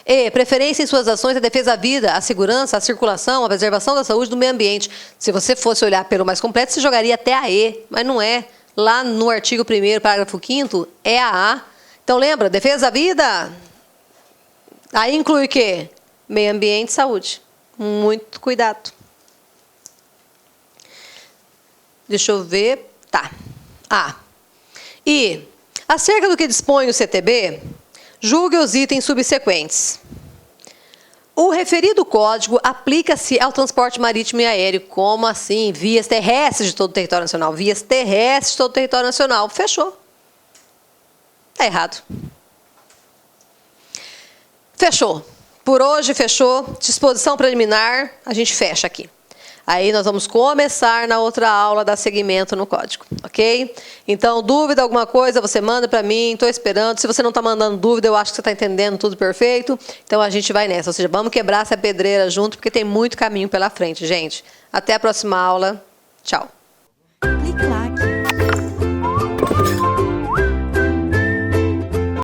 E. Preferência em suas ações à defesa da vida, a segurança, a circulação, a preservação da saúde e do meio ambiente. Se você fosse olhar pelo mais completo, você jogaria até a E, mas não é. Lá no artigo 1º, parágrafo 5º, é a A. Então lembra, defesa da vida, aí inclui o quê? Meio ambiente e saúde. Muito cuidado. Deixa eu ver. Tá. A. E. Acerca do que dispõe o CTB, julgue os itens subsequentes. O referido código aplica-se ao transporte marítimo e aéreo. Como assim? Vias terrestres de todo o território nacional. Vias terrestres de todo o território nacional. Fechou. Está errado. Fechou. Por hoje, fechou. Disposição preliminar, a gente fecha aqui. Aí nós vamos começar na outra aula, dar seguimento no código, ok? Então, dúvida, alguma coisa, você manda para mim, estou esperando. Se você não está mandando dúvida, eu acho que você está entendendo tudo perfeito. Então, a gente vai nessa. Ou seja, vamos quebrar essa pedreira junto, porque tem muito caminho pela frente, gente. Até a próxima aula. Tchau.